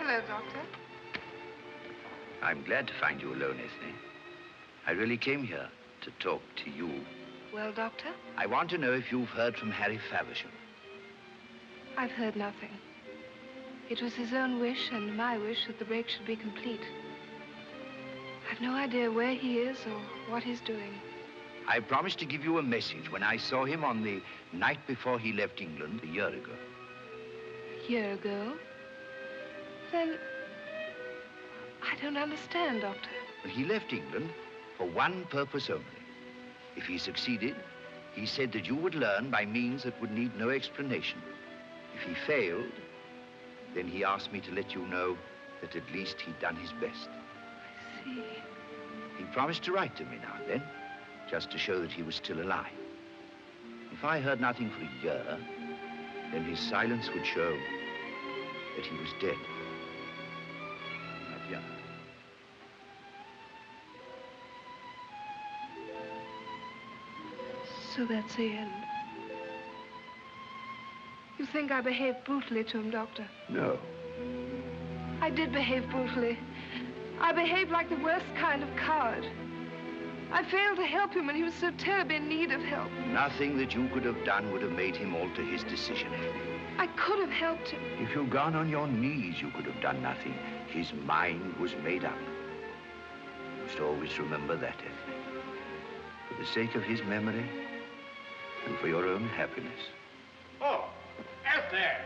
Hello, Doctor. I'm glad to find you alone, Ethne. I really came here to talk to you. Well, Doctor? I want to know if you've heard from Harry Faversham. I've heard nothing. It was his own wish and my wish that the break should be complete. I've no idea where he is or what he's doing. I promised to give you a message when I saw him on the night before he left England a year ago. A year ago? Then I don't understand, Doctor. Well, he left England for one purpose only. If he succeeded, he said that you would learn by means that would need no explanation. If he failed, then he asked me to let you know that at least he'd done his best. I see. He promised to write to me now and then, just to show that he was still alive. If I heard nothing for a year, then his silence would show that he was dead. Not yet. So that's the end. You think I behaved brutally to him, Doctor? No. I did behave brutally. I behaved like the worst kind of coward. I failed to help him when he was so terribly in need of help. Nothing that you could have done would have made him alter his decision, Ethne. I could have helped him. If you'd gone on your knees, you could have done nothing. His mind was made up. You must always remember that, Ethne. For the sake of his memory and for your own happiness. Oh, Ethne!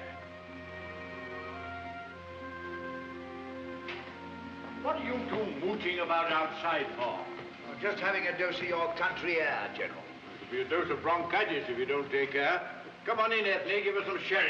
What are you two mooching about outside for? Just having a dose of your country air, General. It'll be a dose of bronchitis if you don't take care. Come on in, Ethne, give us some sherry.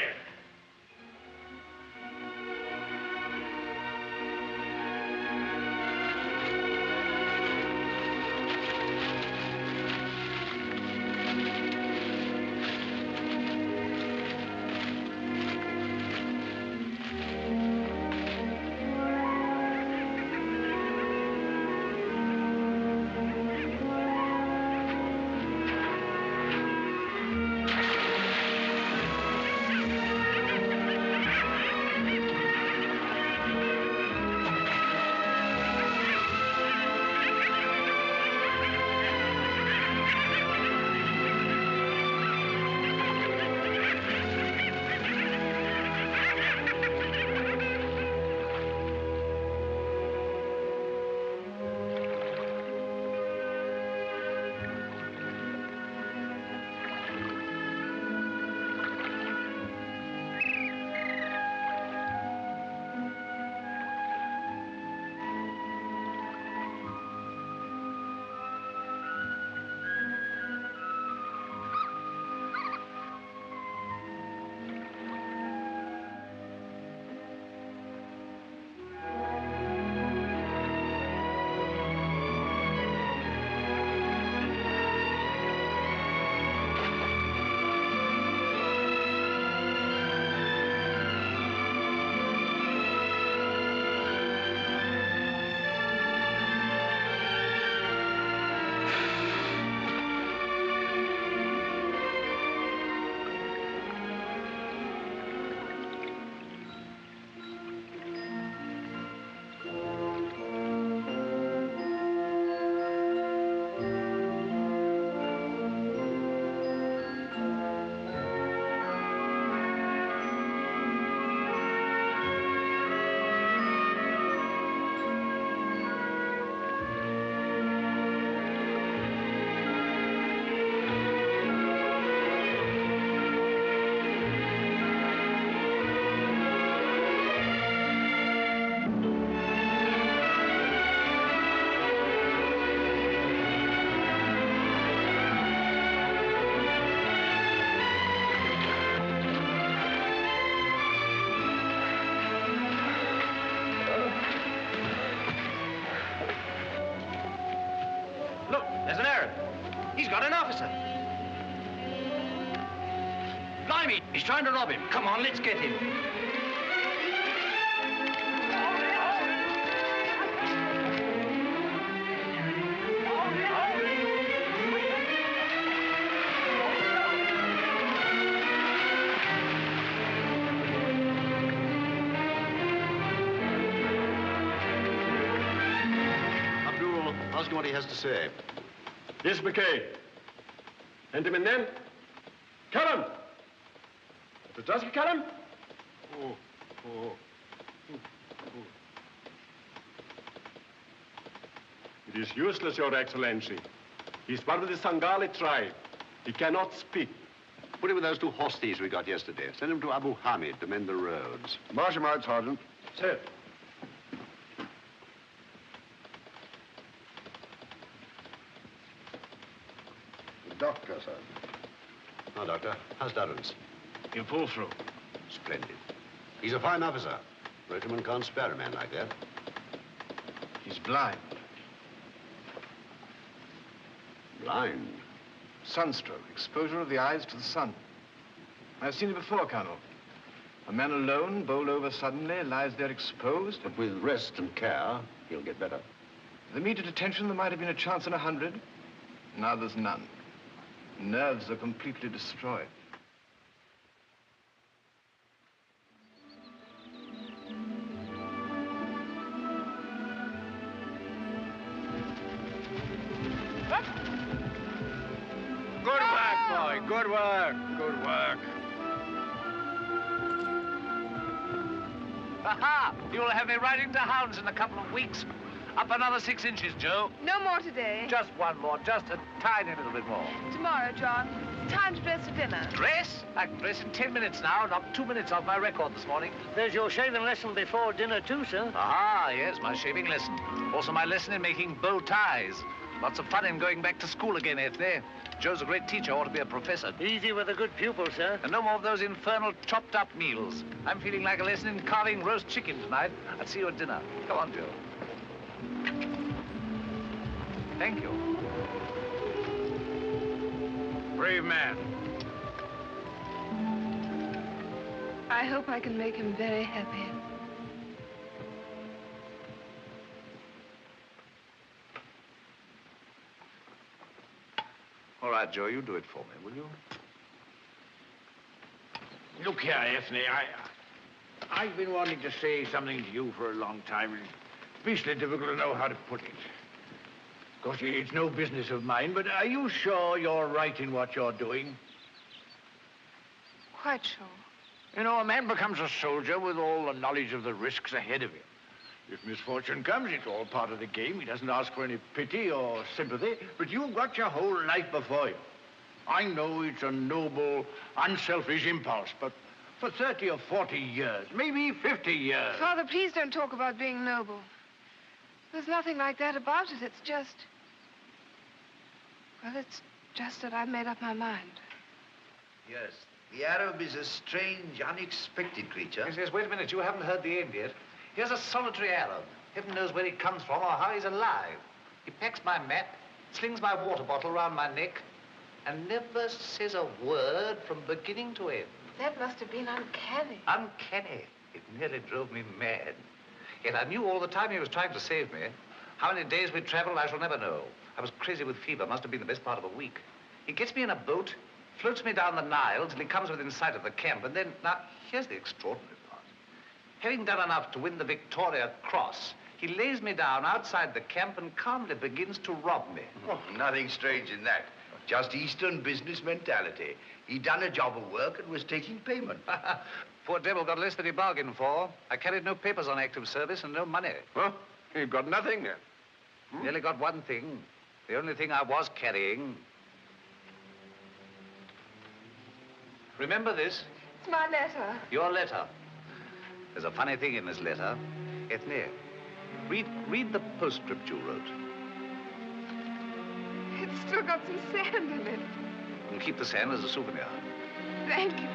There's an Arab. He's got an officer. Blimey, he's trying to rob him. Come on, let's get him. asking what he has to say. Yes, McKay. Gentlemen, then. Callum! Does he, Callum? It is useless, Your Excellency. He's part of the Sangali tribe. He cannot speak. Put him with those 2 horse thieves we got yesterday. Send him to Abu Hamid to mend the roads. March him out, Sergeant. Sir. The doctor, sir. Now, Doctor, how's Durrance? You pull through. Splendid. He's a fine officer. Regiment can't spare a man like that. He's blind. Blind? Sunstroke, exposure of the eyes to the sun. I've seen it before, Colonel. A man alone, bowled over suddenly, lies there exposed. But with rest and care, he'll get better. With immediate attention, there might have been a chance in 100. Now there's none. Nerves are completely destroyed. Good work, boy. Good work. Good work. Aha! You'll have me riding to hounds in a couple of weeks. Up another 6 inches, Joe. No more today. Just one more, just a tiny little bit more. Tomorrow, John. It's time to dress for dinner. Dress? I can dress in 10 minutes now. Knocked 2 minutes off my record this morning. There's your shaving lesson before dinner, too, sir. Ah, yes, my shaving lesson. Also my lesson in making bow ties. Lots of fun in going back to school again, Ethne. Joe's a great teacher, ought to be a professor. Easy with a good pupil, sir. And no more of those infernal chopped-up meals. I'm feeling like a lesson in carving roast chicken tonight. I'll see you at dinner. Come on, Joe. Thank you. Brave man. I hope I can make him very happy. All right, Joe, you do it for me, will you? Look here, Ethne, I've been wanting to say something to you for a long time, and it's beastly difficult to know how to put it. Of course, it's no business of mine, but are you sure you're right in what you're doing? Quite sure. You know, a man becomes a soldier with all the knowledge of the risks ahead of him. If misfortune comes, it's all part of the game. He doesn't ask for any pity or sympathy, but you've got your whole life before you. I know it's a noble, unselfish impulse, but for 30 or 40 years, maybe 50 years... Father, please don't talk about being noble. There's nothing like that about it. It's just... Well, it's just that I've made up my mind. Yes, the Arab is a strange, unexpected creature. Yes, wait a minute. You haven't heard the end yet. Here's a solitary Arab. Heaven knows where he comes from or how he's alive. He packs my map, slings my water bottle around my neck, and never says a word from beginning to end. That must have been uncanny. Uncanny. It nearly drove me mad. Yet I knew all the time he was trying to save me. How many days we traveled, I shall never know. I was crazy with fever. Must have been the best part of a week. He gets me in a boat, floats me down the Nile till he comes within sight of the camp, and then... Now, here's the extraordinary part. Having done enough to win the Victoria Cross, he lays me down outside the camp and calmly begins to rob me. Oh, nothing strange in that. Just Eastern business mentality. He'd done a job of work and was taking payment. Poor devil got less than he bargained for. I carried no papers on active service and no money. Huh? You've got nothing? Nearly got one thing. The only thing I was carrying. Remember this? It's my letter. Your letter. There's a funny thing in this letter. Ethne, read the postscript you wrote. It's still got some sand in it. And keep the sand as a souvenir. Thank you.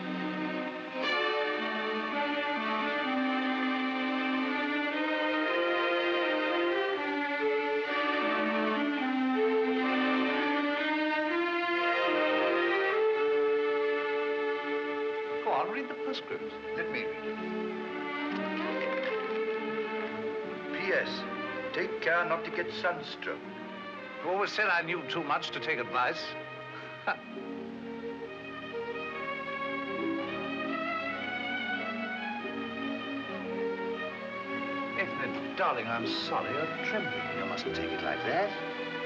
Go on, read the postscript. Let me read it. P.S. Take care not to get sunstroke. You always said I knew too much to take advice. Ethne, darling, I'm sorry you're trembling. You mustn't take it like that.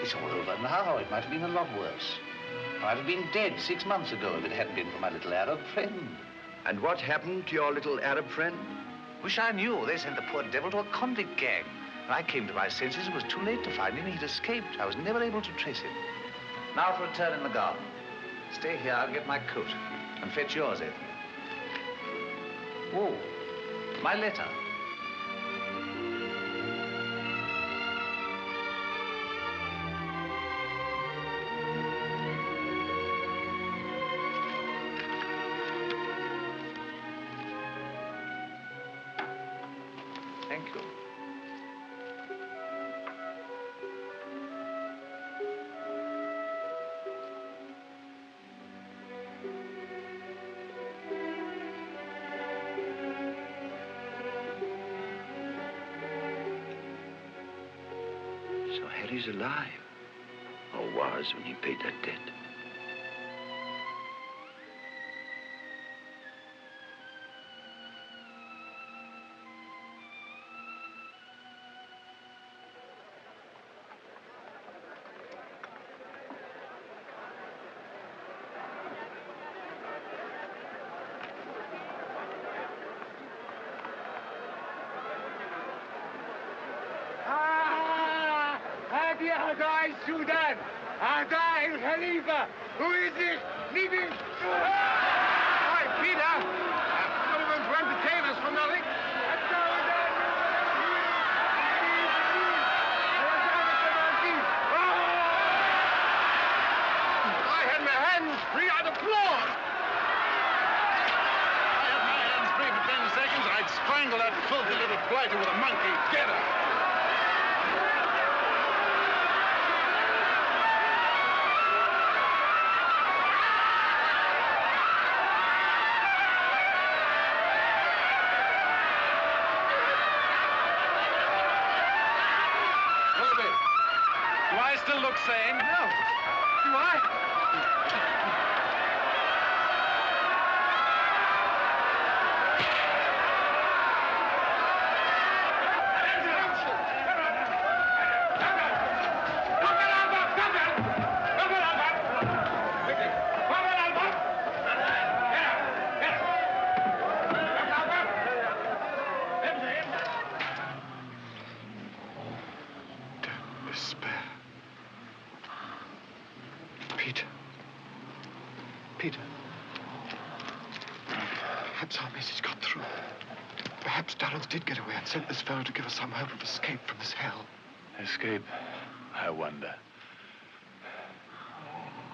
It's all over now. It might have been a lot worse. I might have been dead 6 months ago if it hadn't been for my little Arab friend. And what happened to your little Arab friend? Wish I knew. They sent the poor devil to a convict gang. When I came to my senses, it was too late to find him. He'd escaped. I was never able to trace him. Now for a turn in the garden. Stay here, I'll get my coat. And fetch yours, Ethel. Oh, my letter. Thank you. So Harry's alive. Or was when he paid that debt. Hadai Sudan! Hadai Khalifa! Who is it? Leave him! Hi, Peter! What are you going to entertain us for nothing? I had my hands free, I'd applaud! I had my hands free for 10 seconds, I'd strangle that filthy little blighter with a monkey. Get her! Do I still look sane? No. Do I? Despair. Peter. Peter. Perhaps our message got through. Perhaps Durrance did get away and sent this fellow to give us some hope of escape from this hell. Escape? I wonder.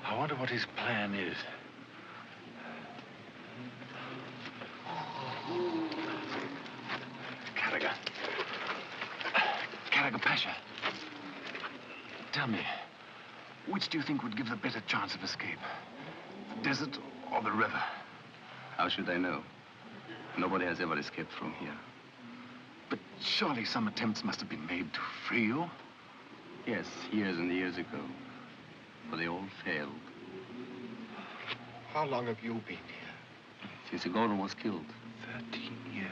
I wonder what his plan is. Carragher Pasha. Tell me, which do you think would give the better chance of escape? The desert or the river? How should I know? Nobody has ever escaped from here. But surely some attempts must have been made to free you? Yes, years and years ago. But they all failed. How long have you been here? Since the Gordon was killed. 13 years.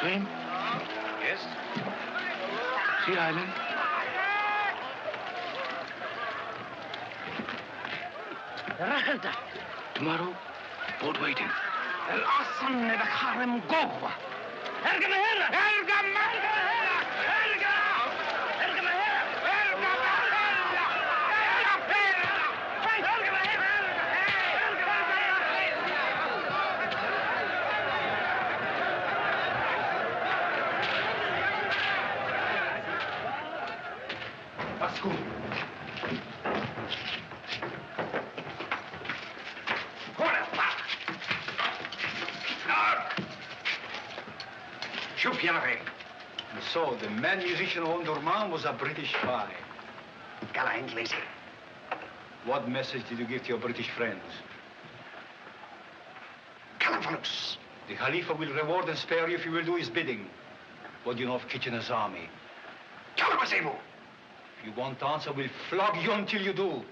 Cream? Yes? Sea Island? Tomorrow, boat waiting. So, the man musician Ondorman was a British spy. Cala inglese. What message did you give to your British friends? Calafanus. The Khalifa will reward and spare you if you will do his bidding. What do you know of Kitchener's army? Calabasebo. If you won't answer, we'll flog you until you do.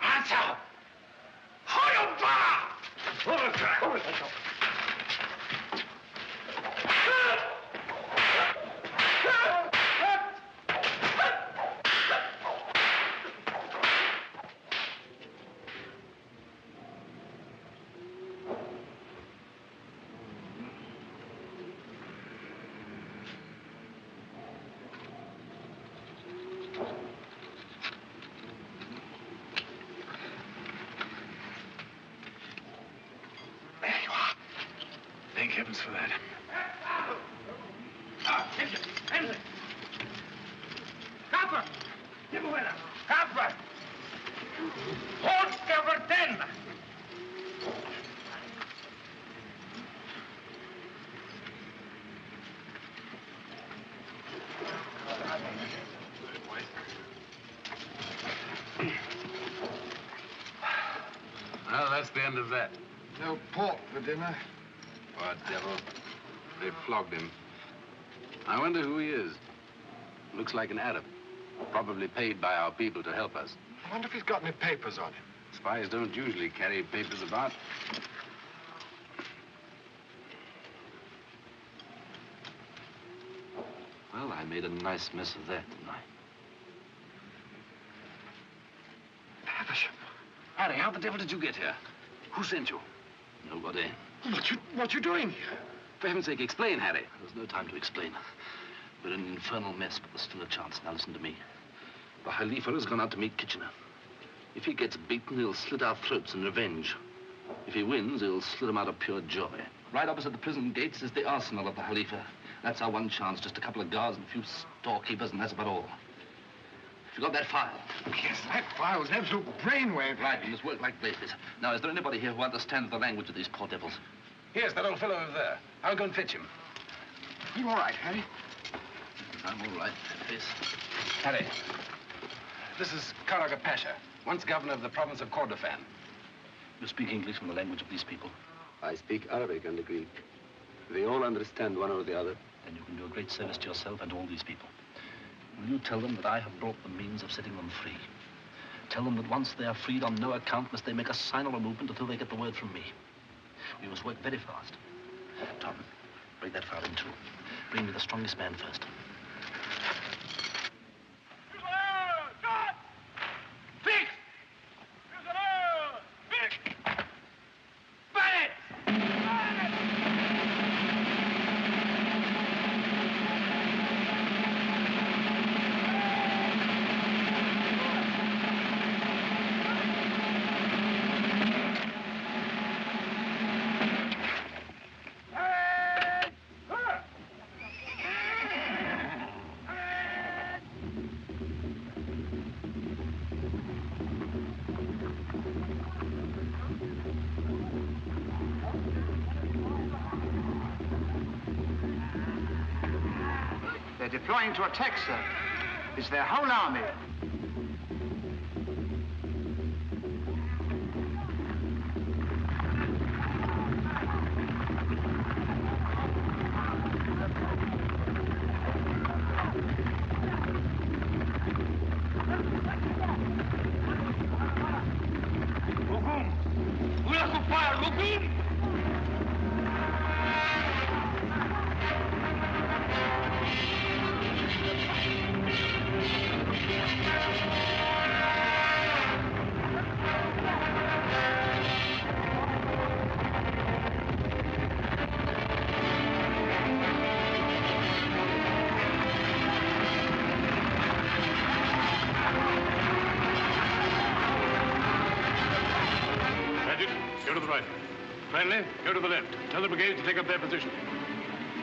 Answer! Thank heavens for that. Kappa! Kappa! Hold cover 10! Well, that's the end of that. No pork for dinner. Poor devil. They flogged him. I wonder who he is. Looks like an Arab. Probably paid by our people to help us. I wonder if he's got any papers on him. Spies don't usually carry papers about. Well, I made a nice mess of that, didn't I? Havisham. Harry, how the devil did you get here? Who sent you? Nobody. What you doing here? For heaven's sake, explain, Harry. There's no time to explain. We're in an infernal mess, but there's still a chance. Now listen to me. The Khalifa has gone out to meet Kitchener. If he gets beaten, he'll slit our throats in revenge. If he wins, he'll slit them out of pure joy. Right opposite the prison gates is the arsenal of the Khalifa. That's our one chance. Just a couple of guards and a few storekeepers, and that's about all. You got that file? Yes, that file was an absolute brainwave. Right, we must work like blazes. Now, is there anybody here who understands the language of these poor devils? Here's that old fellow over there. I'll go and fetch him. You all right, Harry? I'm all right, face. Harry, this is Karaga Pasha, once governor of the province of Kordofan. You speak English and the language of these people? I speak Arabic and Greek. They all understand one or the other. Then you can do a great service to yourself and to all these people. Will you tell them that I have brought the means of setting them free? Tell them that once they are freed, on no account must they make a sign or a movement until they get the word from me. We must work very fast. Tom, break that file in two. Bring me the strongest man first. Fix! They're deploying to attack, sir. It's their whole army. Friendly, go to the left. Tell the brigade to take up their position.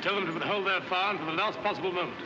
Tell them to withhold their fire until the last possible moment.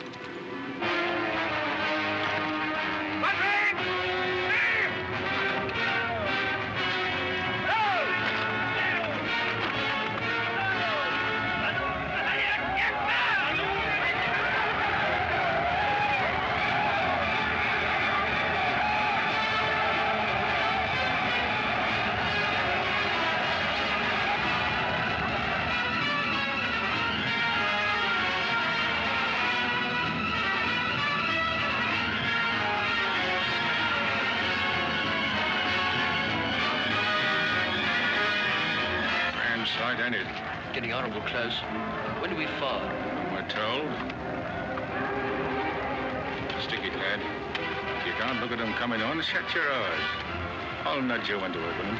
Sight, ain't it? Getting horrible close. When do we fire? When we're told. Stick it, lad. If you can't look at them coming on, shut your eyes. I'll nudge you when to open them.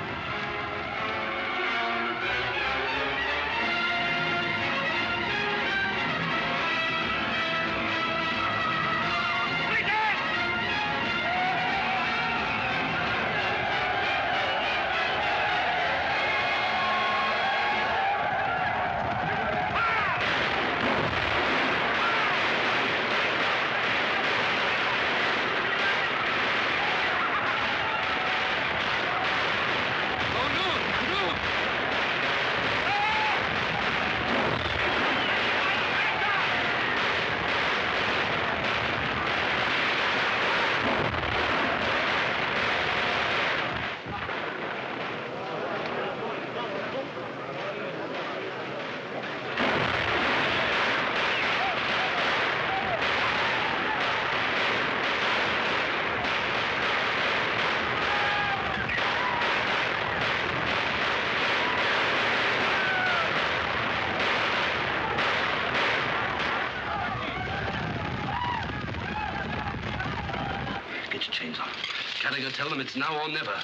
Tell them it's now or never.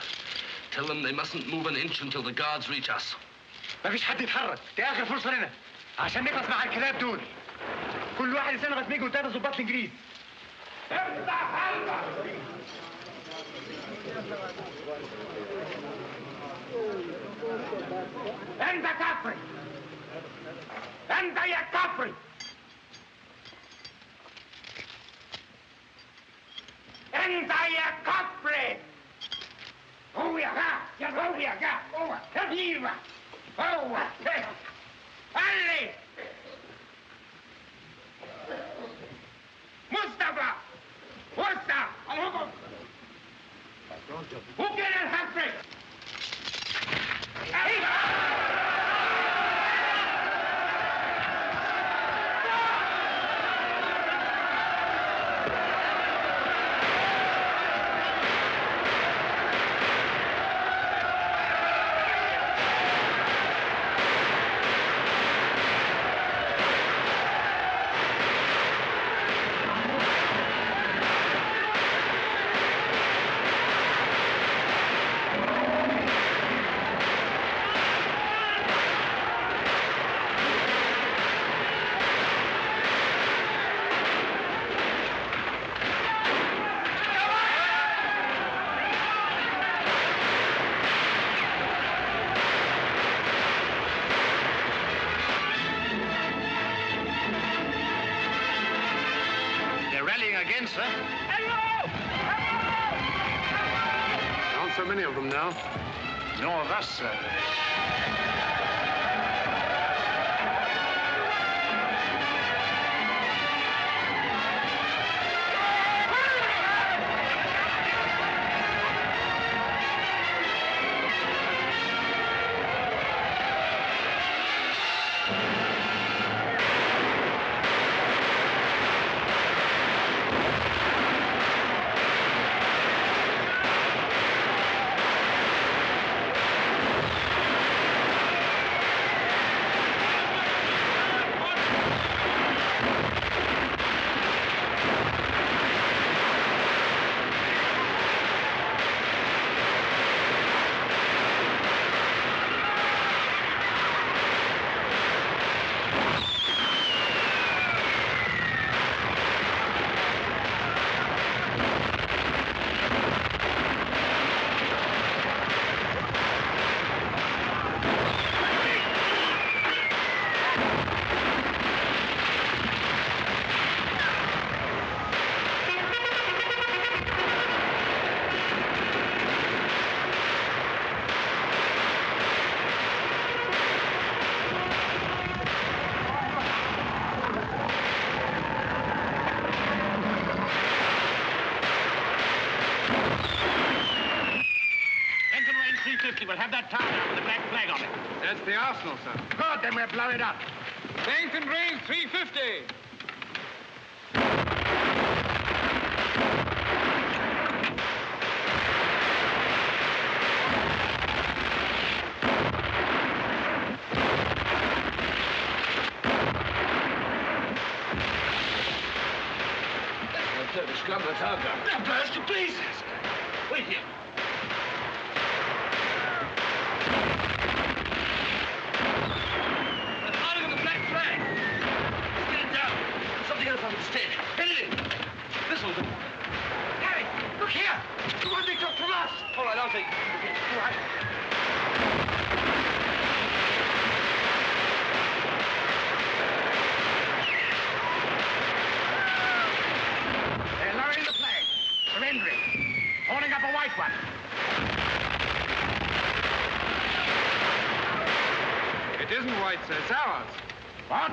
Tell them they mustn't move an inch until the guards reach us. ما فيش حد يتحرك، دي آخر فرصة لنا عشان نخلص مع الكلاب دول. كل واحد يستنى لغاية ما يجوا تلاتة ضباط الإنجليز. أنت كفري! أنت يا كفري! أنت يا كفري! هو يا جا! هو يا جا! هو كبيرة! هو علي! مصطفى! وسع الهجوم! وكان الكفري! Again, sir. Aren't so many of them now. Nor of us, sir. taxi will have that town out with a black flag on it. That's the arsenal, sir. Good, then we'll blow it up. Bank and drink, 350. They'll blow us to pieces. Wait here. They're firing on the black flag. Get it down. Something else on the stage. Anything. This will do. Harry, look here. You want me to from us? All right, I'll take it. All right. They're lowering the flag. Surrendering. Holding up a white one. It isn't white, sir. It's ours. What?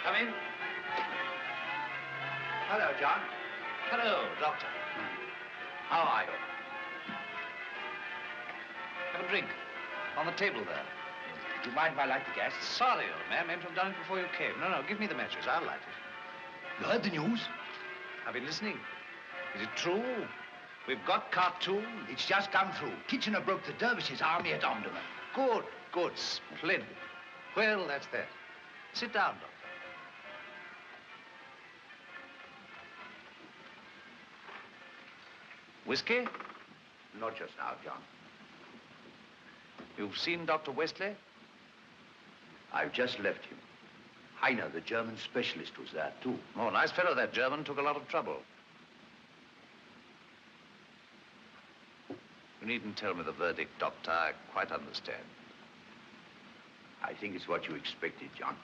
Come in. Hello, John. Hello, Doctor. How are you? Have a drink. On the table there. Do you mind if I light the gas? Sorry, old man. Meant to have done it before you came. No, give me the matches. I'll light it. You heard the news? I've been listening. Is it true? We've got Khartoum. It's just come through. Kitchener broke the dervishes' army at Omdurman. Good. Splendid. Well, that's that. Sit down, Doctor. Whiskey? Not just now, John. You've seen Dr. Westley? I've just left him. Heiner, the German specialist, was there, too. Oh, nice fellow, that German. Took a lot of trouble. You needn't tell me the verdict, Doctor. I quite understand. I think it's what you expected, John.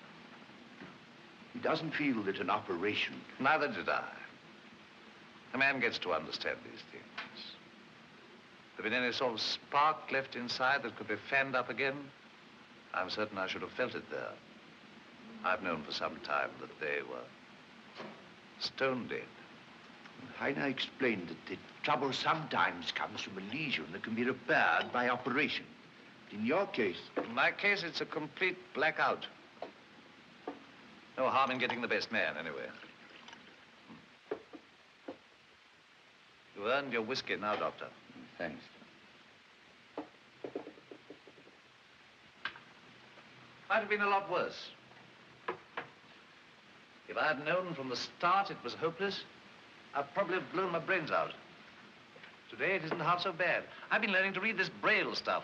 He doesn't feel that an operation... Neither did I. A man gets to understand these things. If there been any sort of spark left inside that could be fanned up again, I'm certain I should have felt it there. I've known for some time that they were stone dead. Heiner explained that the trouble sometimes comes from a lesion that can be repaired by operation. But in your case... In my case, it's a complete blackout. No harm in getting the best man, anyway. You've earned your whiskey now, Doctor. Thanks. Might have been a lot worse. If I had known from the start it was hopeless, I'd probably have blown my brains out. Today, it isn't half so bad. I've been learning to read this Braille stuff.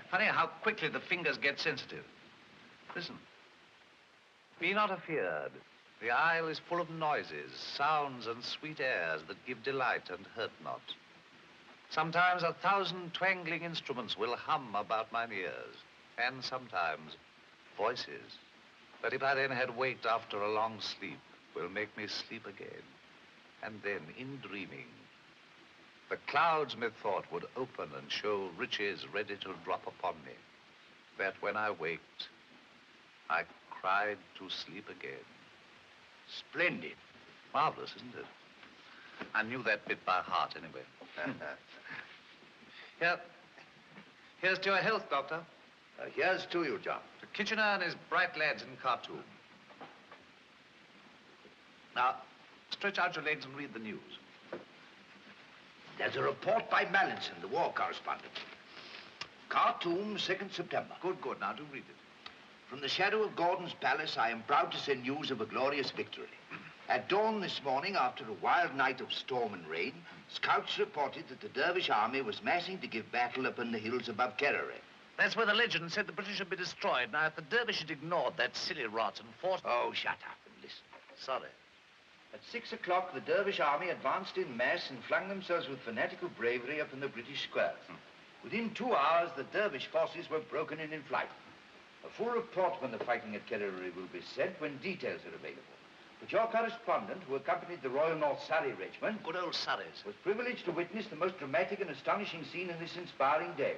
Funny how quickly the fingers get sensitive. Listen. Be not afeared. The isle is full of noises, sounds, and sweet airs that give delight and hurt not. Sometimes 1,000 twangling instruments will hum about mine ears, and sometimes voices that if I then had waked after a long sleep will make me sleep again. And then, in dreaming, the clouds, methought, would open and show riches ready to drop upon me, that when I waked, I cried to sleep again. Splendid. Marvelous, isn't it? I knew that bit by heart, anyway. Here's to your health, Doctor. Here's to you, John. To Kitchener and his bright lads in Khartoum. Now, stretch out your legs and read the news. There's a report by Mallinson, the war correspondent. Khartoum, 2nd September. Good, good. Now, do read it. From the shadow of Gordon's palace, I am proud to send news of a glorious victory. At dawn this morning, after a wild night of storm and rain, scouts reported that the Dervish army was massing to give battle upon the hills above Kerreri. That's where the legend said the British had been destroyed. Now, if the Dervish had ignored that silly rot and fought... Oh, shut up and listen. Sorry. At 6 o'clock, the Dervish army advanced in mass and flung themselves with fanatical bravery upon the British squares. Within 2 hours, the Dervish forces were broken in flight. A full report when the fighting at Kerreri will be sent when details are available. But your correspondent, who accompanied the Royal North Surrey Regiment... Good old Surreys. ...was privileged to witness the most dramatic and astonishing scene in this inspiring day.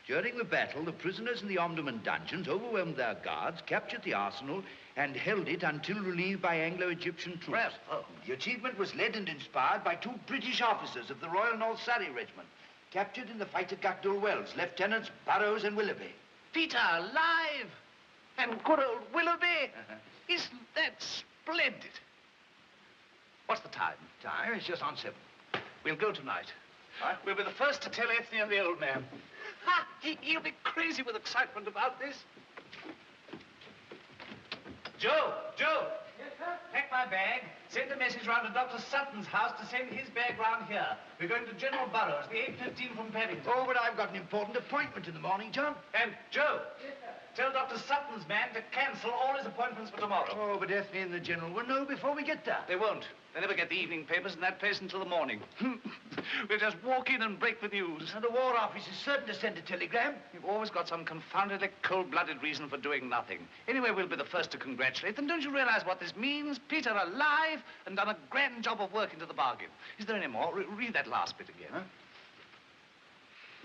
During the battle, the prisoners in the Omdurman dungeons overwhelmed their guards, captured the arsenal, and held it until relieved by Anglo-Egyptian troops. Well, oh. The achievement was led and inspired by 2 British officers of the Royal North Surrey Regiment, captured in the fight at Gakdul Wells, Lieutenants Burrows and Willoughby. Peter, alive! And good old Willoughby! Isn't that splendid? What's the time? Time is just on 7. We'll go tonight. What? We'll be the first to tell Ethne and the old man. Ha! He'll be crazy with excitement about this. Joe! Joe! Yes, sir? Pack my bag. Send a message round to Dr. Sutton's house to send his bag round here. We're going to General Burrows, the 8:15 from Paddington. Oh, but I've got an important appointment in the morning, John. And, Joe, yes, sir? Tell Dr. Sutton's man to cancel all his appointments for tomorrow. Oh, but Ethne and the General will know before we get there. They won't. They never get the evening papers in that place until the morning. We'll just walk in and break the news. And the War Office is certain to send a telegram. You've always got some confoundedly cold-blooded reason for doing nothing. Anyway, we'll be the first to congratulate them. Don't you realize what this means? Peter alive and done a grand job of work into the bargain. Is there any more? Read that last bit again. Huh?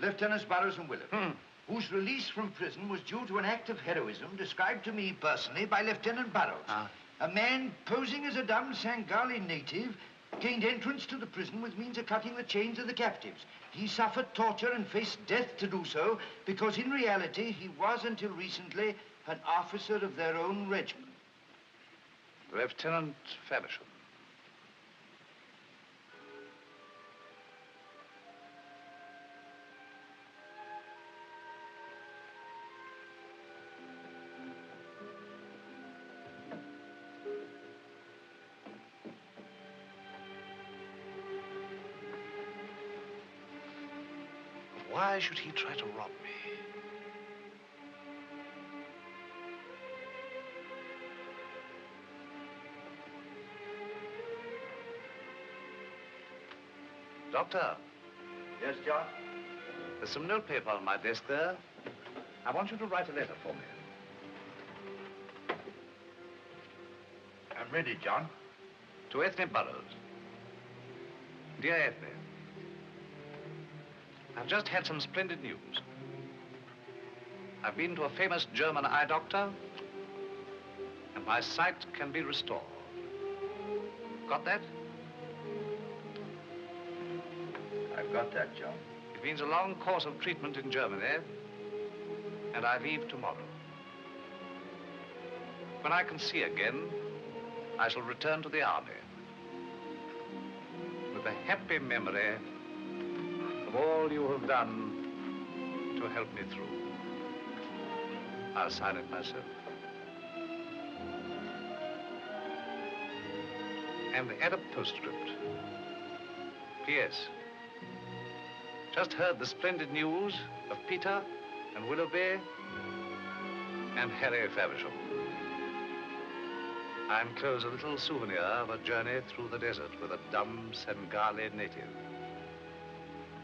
Lieutenants Burrows and Willoughby, whose release from prison was due to an act of heroism described to me personally by Lieutenant Burrows. A man posing as a dumb Sangali native gained entrance to the prison with means of cutting the chains of the captives. He suffered torture and faced death to do so because in reality he was until recently an officer of their own regiment. Lieutenant Faversham. Why should he try to rob me? Doctor. Yes, John? There's some notepaper on my desk there. I want you to write a letter for me. I'm ready, John. To Ethne Burrows. Dear Ethne, I've just had some splendid news. I've been to a famous German eye doctor, and my sight can be restored. Got that? I've got that, John. It means a long course of treatment in Germany, and I leave tomorrow. When I can see again, I shall return to the army with a happy memory of all you have done to help me through. I'll sign it myself. And add a postscript. P.S. Just heard the splendid news of Peter and Willoughby and Harry Faversham. I enclose a little souvenir of a journey through the desert with a dumb Sengali native.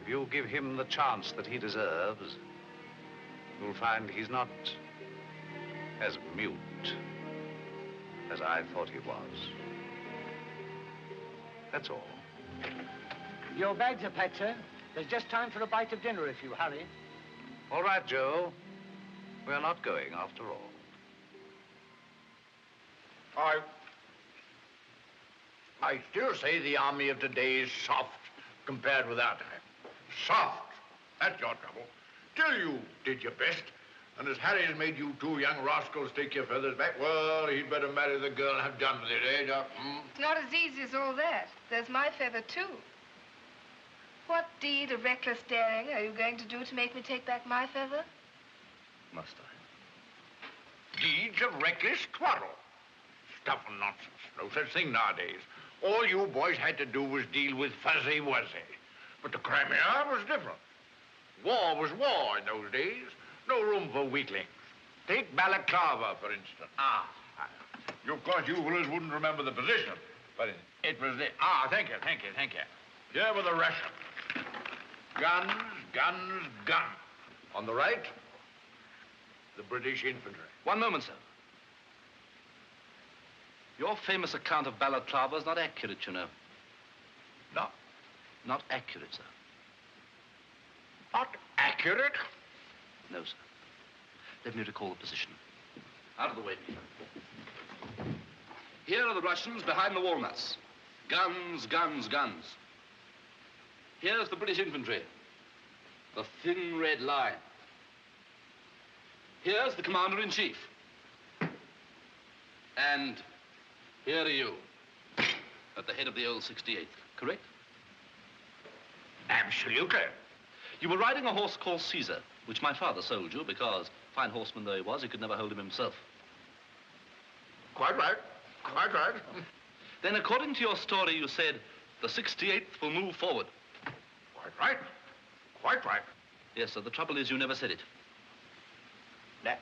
If you give him the chance that he deserves, you'll find he's not as mute as I thought he was. That's all. Your bags are packed, sir. There's just time for a bite of dinner if you hurry. All right, Joe. We're not going after all. I still say the army of today is soft compared with our time. Soft. That's your trouble. Still, you did your best. And as Harry's made you two young rascals take your feathers back, well, he'd better marry the girl and have done with it, eh, Doc? It's not as easy as all that. There's my feather, too. What deed of reckless daring are you going to do to make me take back my feather? Must I? Deeds of reckless quarrel. Stuff and nonsense. No such thing nowadays. All you boys had to do was deal with fuzzy-wuzzy. But the Crimea was different. War was war in those days. No room for weaklings. Take Balaclava, for instance. Of course, you fellas wouldn't remember the position, but it was the... thank you. Here were the Russians. Guns, guns, guns. On the right, the British infantry. One moment, sir. Your famous account of Balaclava is not accurate, you know. No? Not accurate, sir. Not accurate? No, sir. Let me recall the position. Out of the way. Here are the Russians behind the walnuts. Guns, guns, guns. Here's the British infantry. The thin red line. Here's the commander-in-chief. And here are you, at the head of the old 68th, correct? Absolutely. You were riding a horse called Caesar, which my father sold you because, fine horseman though he was, he could never hold him himself. Quite right. Quite right. Then, according to your story, you said, the 68th will move forward. Quite right. Quite right. Yes, sir. The trouble is you never said it. That?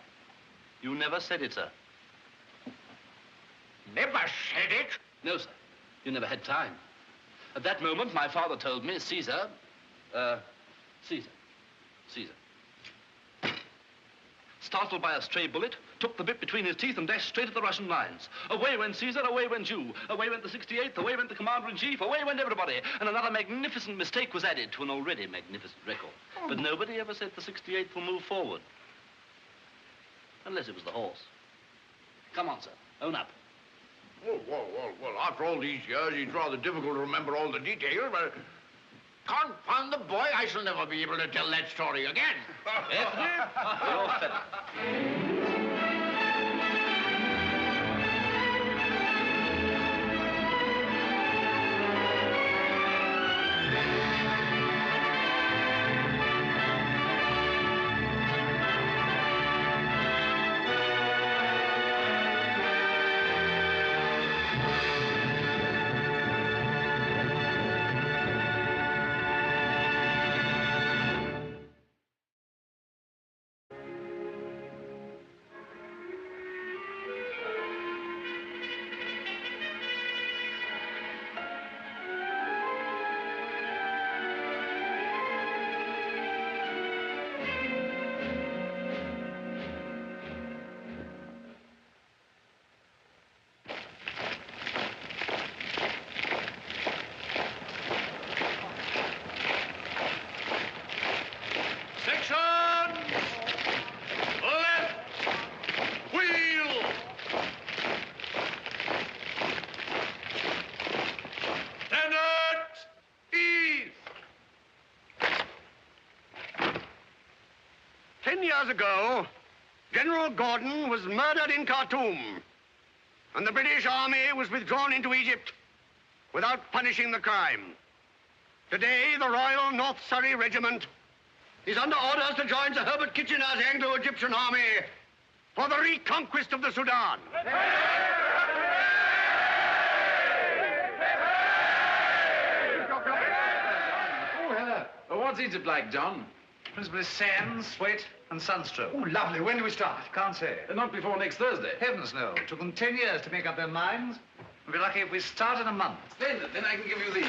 You never said it, sir. Never said it? No, sir. You never had time. At that moment, my father told me Caesar, startled by a stray bullet, took the bit between his teeth and dashed straight at the Russian lines. Away went Caesar, away went you. Away went the 68th, away went the commander-in-chief, away went everybody. And another magnificent mistake was added to an already magnificent record. But nobody ever said the 68th will move forward. Unless it was the horse. Come on, sir. Own up. Well, after all these years, it's rather difficult to remember all the details, but confound the boy, I shall never be able to tell that story again. You're fed. Years ago, General Gordon was murdered in Khartoum, and the British Army was withdrawn into Egypt without punishing the crime. Today, the Royal North Surrey Regiment is under orders to join Sir Herbert Kitchener's Anglo-Egyptian Army for the reconquest of the Sudan. Oh, hello. Well, what's Egypt like, John? Principally sand, sweat, and sunstroke. Oh, lovely. When do we start? Can't say. Not before next Thursday. Heavens, no. It took them 10 years to make up their minds. We'll be lucky if we start in a month. Splendid. Then I can give you these.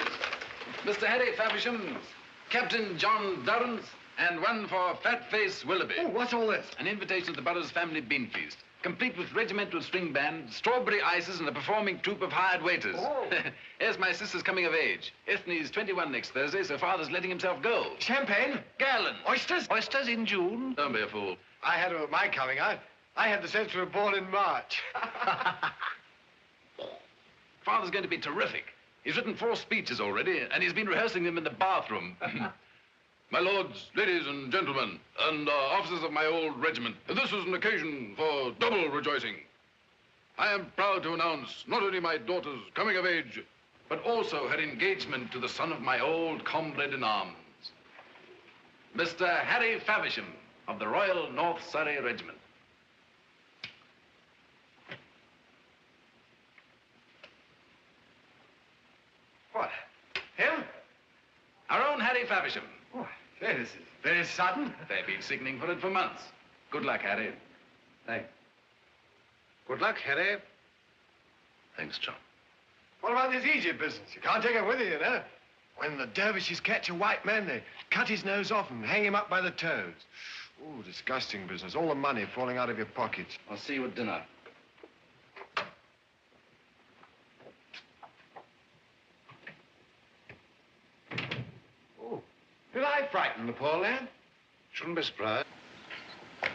Mr. Harry Faversham, Captain John Durrance, and one for Fat-Face Willoughby. Oh, what's all this? An invitation to the Burroughs family bean feast, complete with regimental string band, strawberry ices, and a performing troupe of hired waiters. Oh. Here's my sister's coming of age. Ethne's 21 next Thursday, so father's letting himself go. Champagne? Gallon. Oysters? Oysters in June? Don't be a fool. I had them at my coming. I had the sense to have born in March. Father's going to be terrific. He's written 4 speeches already, and he's been rehearsing them in the bathroom. My lords, ladies and gentlemen, and officers of my old regiment, this is an occasion for double rejoicing. I am proud to announce not only my daughter's coming of age, but also her engagement to the son of my old comrade in arms, Mr. Harry Faversham of the Royal North Surrey Regiment. What? Him? Our own Harry Faversham. Oh, that is very sudden. They've been signaling for it for months. Good luck, Harry. Thanks. Good luck, Harry. Thanks, John. What about this Egypt business? You can't take him with you, you know. When the dervishes catch a white man, they cut his nose off and hang him up by the toes. Oh, disgusting business. All the money falling out of your pockets. I'll see you at dinner. Oh, did I frighten the poor lad? Shouldn't be surprised.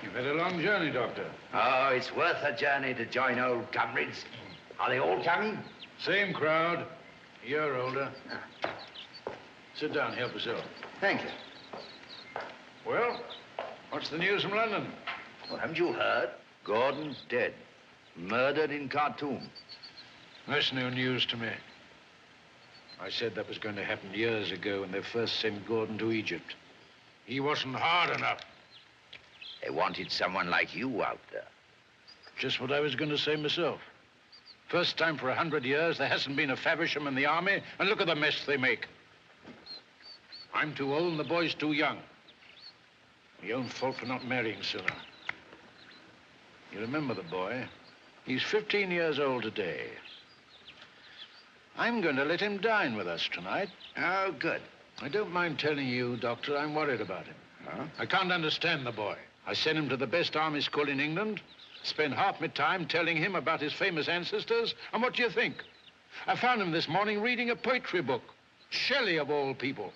You've had a long journey, Doctor. Oh, it's worth a journey to join old comrades. Are they all coming? Same crowd. You're older. Sit down, help yourself. Thank you. Well, what's the news from London? Well, haven't you heard? Gordon's dead. Murdered in Khartoum. That's no news to me. I said that was going to happen years ago when they first sent Gordon to Egypt. He wasn't hard enough. They wanted someone like you out there. Just what I was going to say myself. First time for 100 years, there hasn't been a Faversham in the army, and look at the mess they make. I'm too old and the boy's too young. My own fault for not marrying sooner. You remember the boy? He's 15 years old today. I'm going to let him dine with us tonight. Oh, good. I don't mind telling you, Doctor, I'm worried about him. Huh? I can't understand the boy. I sent him to the best army school in England, spent half my time telling him about his famous ancestors, and what do you think? I found him this morning reading a poetry book. Shelley, of all people.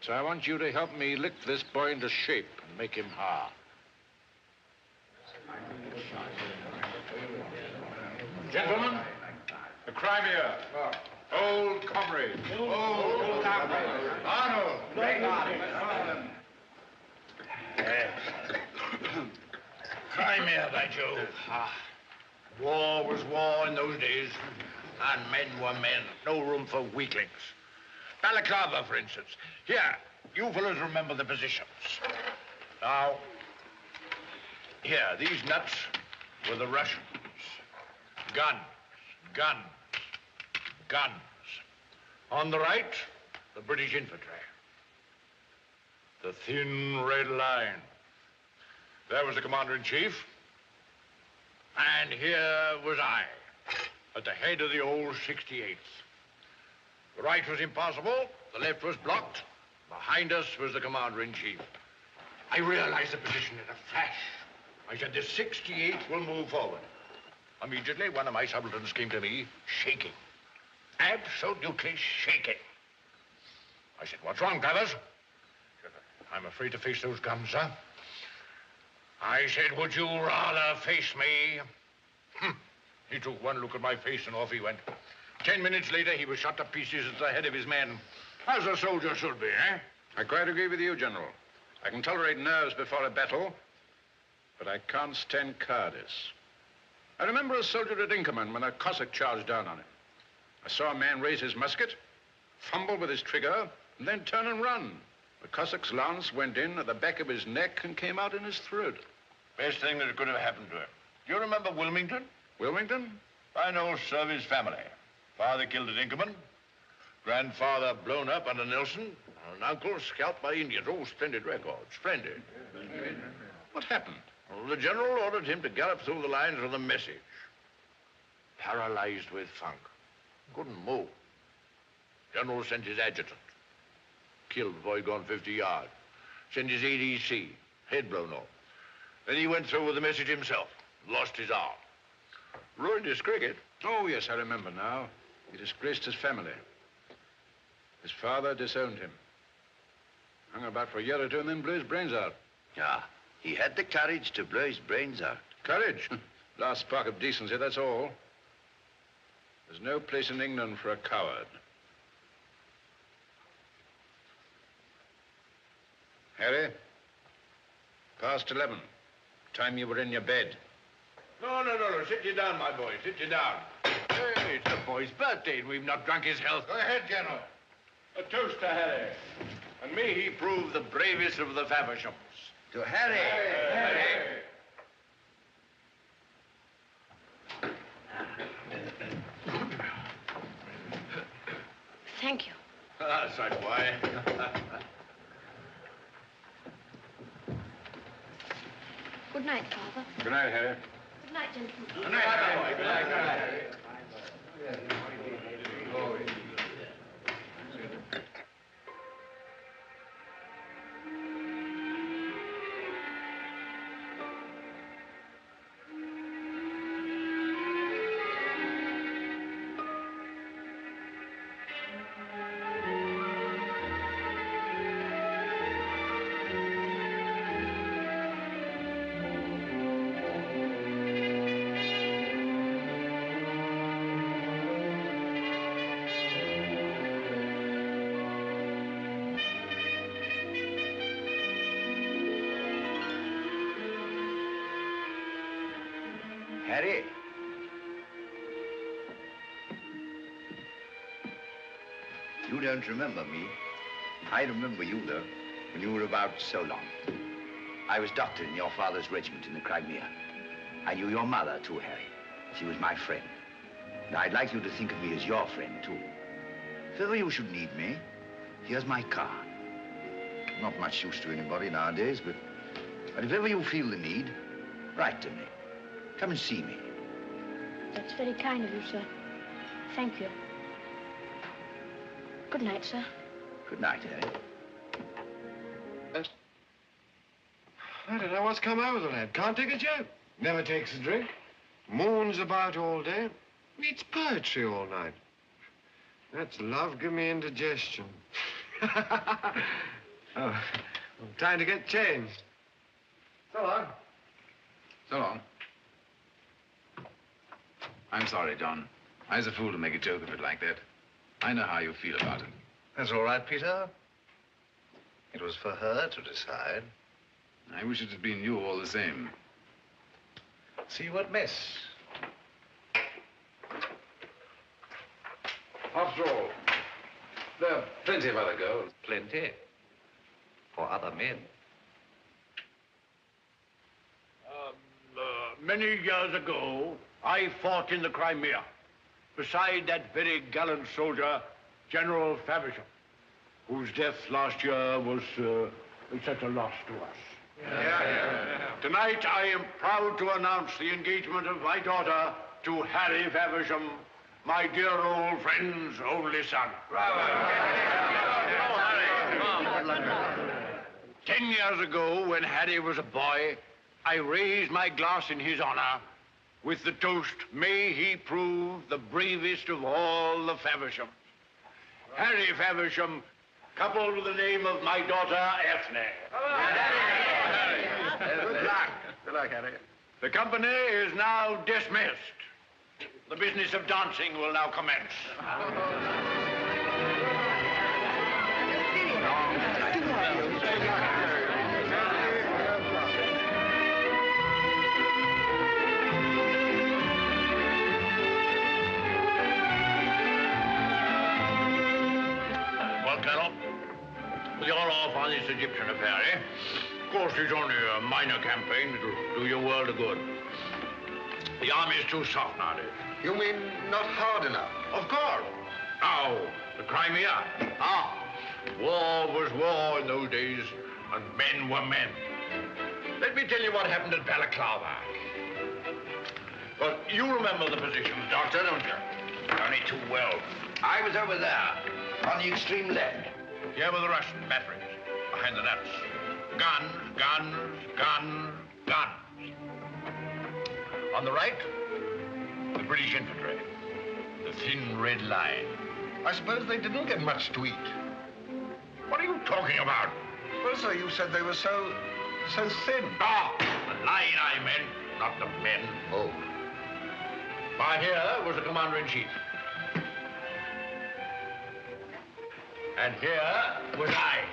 So I want you to help me lick this boy into shape and make him hard. Gentlemen, the Crimea. Old comrade. Old comrade. Arnold. Crimea, by Jove. War was war in those days, and men were men. No room for weaklings. Balaclava, for instance. Here, you fellows remember the positions. Now, here, these nuts were the Russians. Guns, guns, guns. On the right, the British infantry. The thin red line. There was the commander-in-chief. And here was I, at the head of the old 68th. The right was impassable, the left was blocked. Behind us was the commander-in-chief. I realized the position in a flash. I said, the 68th will move forward. Immediately, one of my subalterns came to me, shaking. Absolutely shaking. I said, what's wrong, brothers? I'm afraid to face those guns, sir. I said, would you rather face me? He took one look at my face and off he went. 10 minutes later, he was shot to pieces at the head of his men. As a soldier should be, eh? I quite agree with you, General. I can tolerate nerves before a battle, but I can't stand cowardice. I remember a soldier at Inkerman when a Cossack charged down on him. I saw a man raise his musket, fumble with his trigger, and then turn and run. The Cossack's lance went in at the back of his neck and came out in his throat. Best thing that could have happened to him. Do you remember Wilmington? Wilmington? Fine old service family. Father killed at Inkerman, grandfather blown up under Nelson, and uncle scalped by Indians. Oh, splendid record, splendid. What happened? Well, the general ordered him to gallop through the lines with a message. Paralyzed with funk. Couldn't move. General sent his adjutant. Killed before he'd gone 50 yards. Sent his ADC. Head blown off. Then he went through with the message himself. Lost his arm. Ruined his cricket. Oh, yes, I remember now. He disgraced his family. His father disowned him. Hung about for a year or two and then blew his brains out. Ah, he had the courage to blow his brains out. Courage? Last spark of decency, that's all. There's no place in England for a coward. Harry? Past 11. Time you were in your bed. No. Sit you down, my boy. Sit you down. Hey, it's the boy's birthday, and we've not drunk his health. Go ahead, General. A toast to Harry. And may he prove the bravest of the Favershams. To Harry. Harry. Thank you. That's right, boy. Good night, Father. Good night, Harry. Good night, gentlemen. Good night, my boy. Good night, Harry. Harry. You don't remember me. I remember you, though, when you were about so long. I was doctor in your father's regiment in the Crimea. I knew your mother, too, Harry. She was my friend. And I'd like you to think of me as your friend, too. If ever you should need me, here's my card. Not much use to anybody nowadays, but if ever you feel the need, write to me. Come and see me. That's very kind of you, sir. Thank you. Good night, sir. Good night, Harry. I don't know what's come over the lad. Can't take a joke. Never takes a drink. Moons about all day. Reads poetry all night. That's love. Give me indigestion. Oh, time to get changed. So long. So long. I'm sorry, John. I was a fool to make a joke of it like that. I know how you feel about it. That's all right, Peter. It was for her to decide. I wish it had been you all the same. See what mess. After all, there are plenty of other girls. Plenty. For other men. Many years ago, I fought in the Crimea beside that very gallant soldier, General Faversham, whose death last year was such a loss to us. Tonight, I am proud to announce the engagement of my daughter to Harry Faversham, my dear old friend's only son. 10 years ago, when Harry was a boy, I raised my glass in his honor with the toast, may he prove the bravest of all the Favershams. Harry Faversham, coupled with the name of my daughter, Ethne. Good luck. Good luck, Harry. The company is now dismissed. The business of dancing will now commence. Well, Colonel, you're off on this Egyptian affair, eh? Of course, it's only a minor campaign. It'll do your world a good. The army's too soft nowadays. You mean not hard enough? Of course. Now, the Crimea. War was war in those days, and men were men. Let me tell you what happened at Balaclava. Well, you remember the positions, Doctor, don't you? Only too well. I was over there, on the extreme left. Here were the Russian batteries, behind the nuts. Guns, guns, guns, guns. On the right, the British infantry. The thin red line. I suppose they didn't get much to eat. What are you talking about? Well, sir, you said they were so thin. The line I meant, not the men. Oh. By here was the commander-in-chief. And here was I.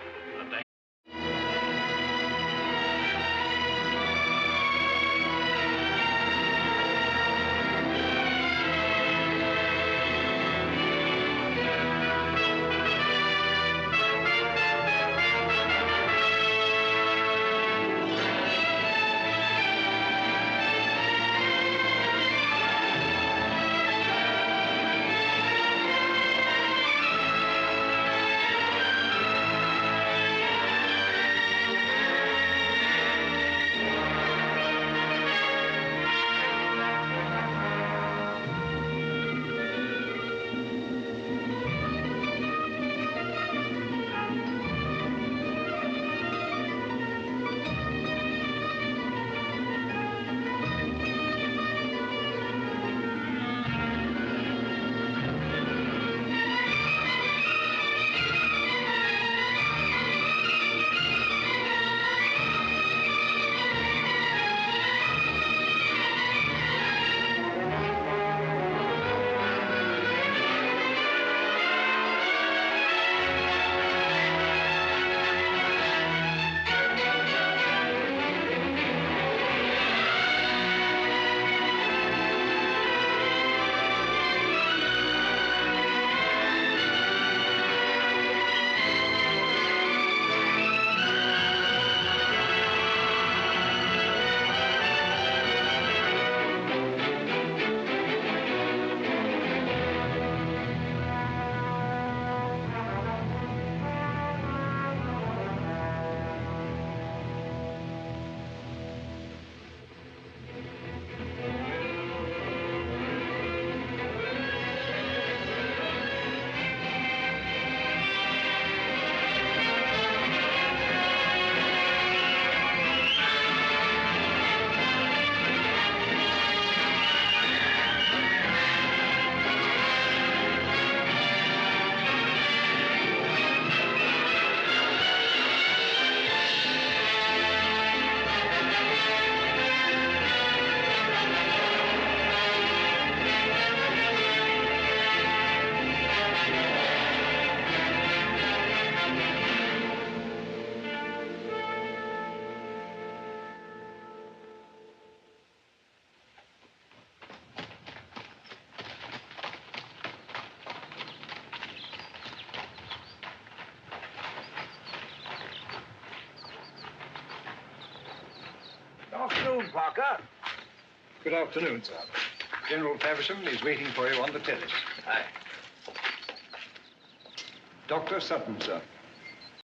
Afternoon, Parker. Good afternoon, sir. General Faversham is waiting for you on the terrace. Aye. Dr. Sutton, sir.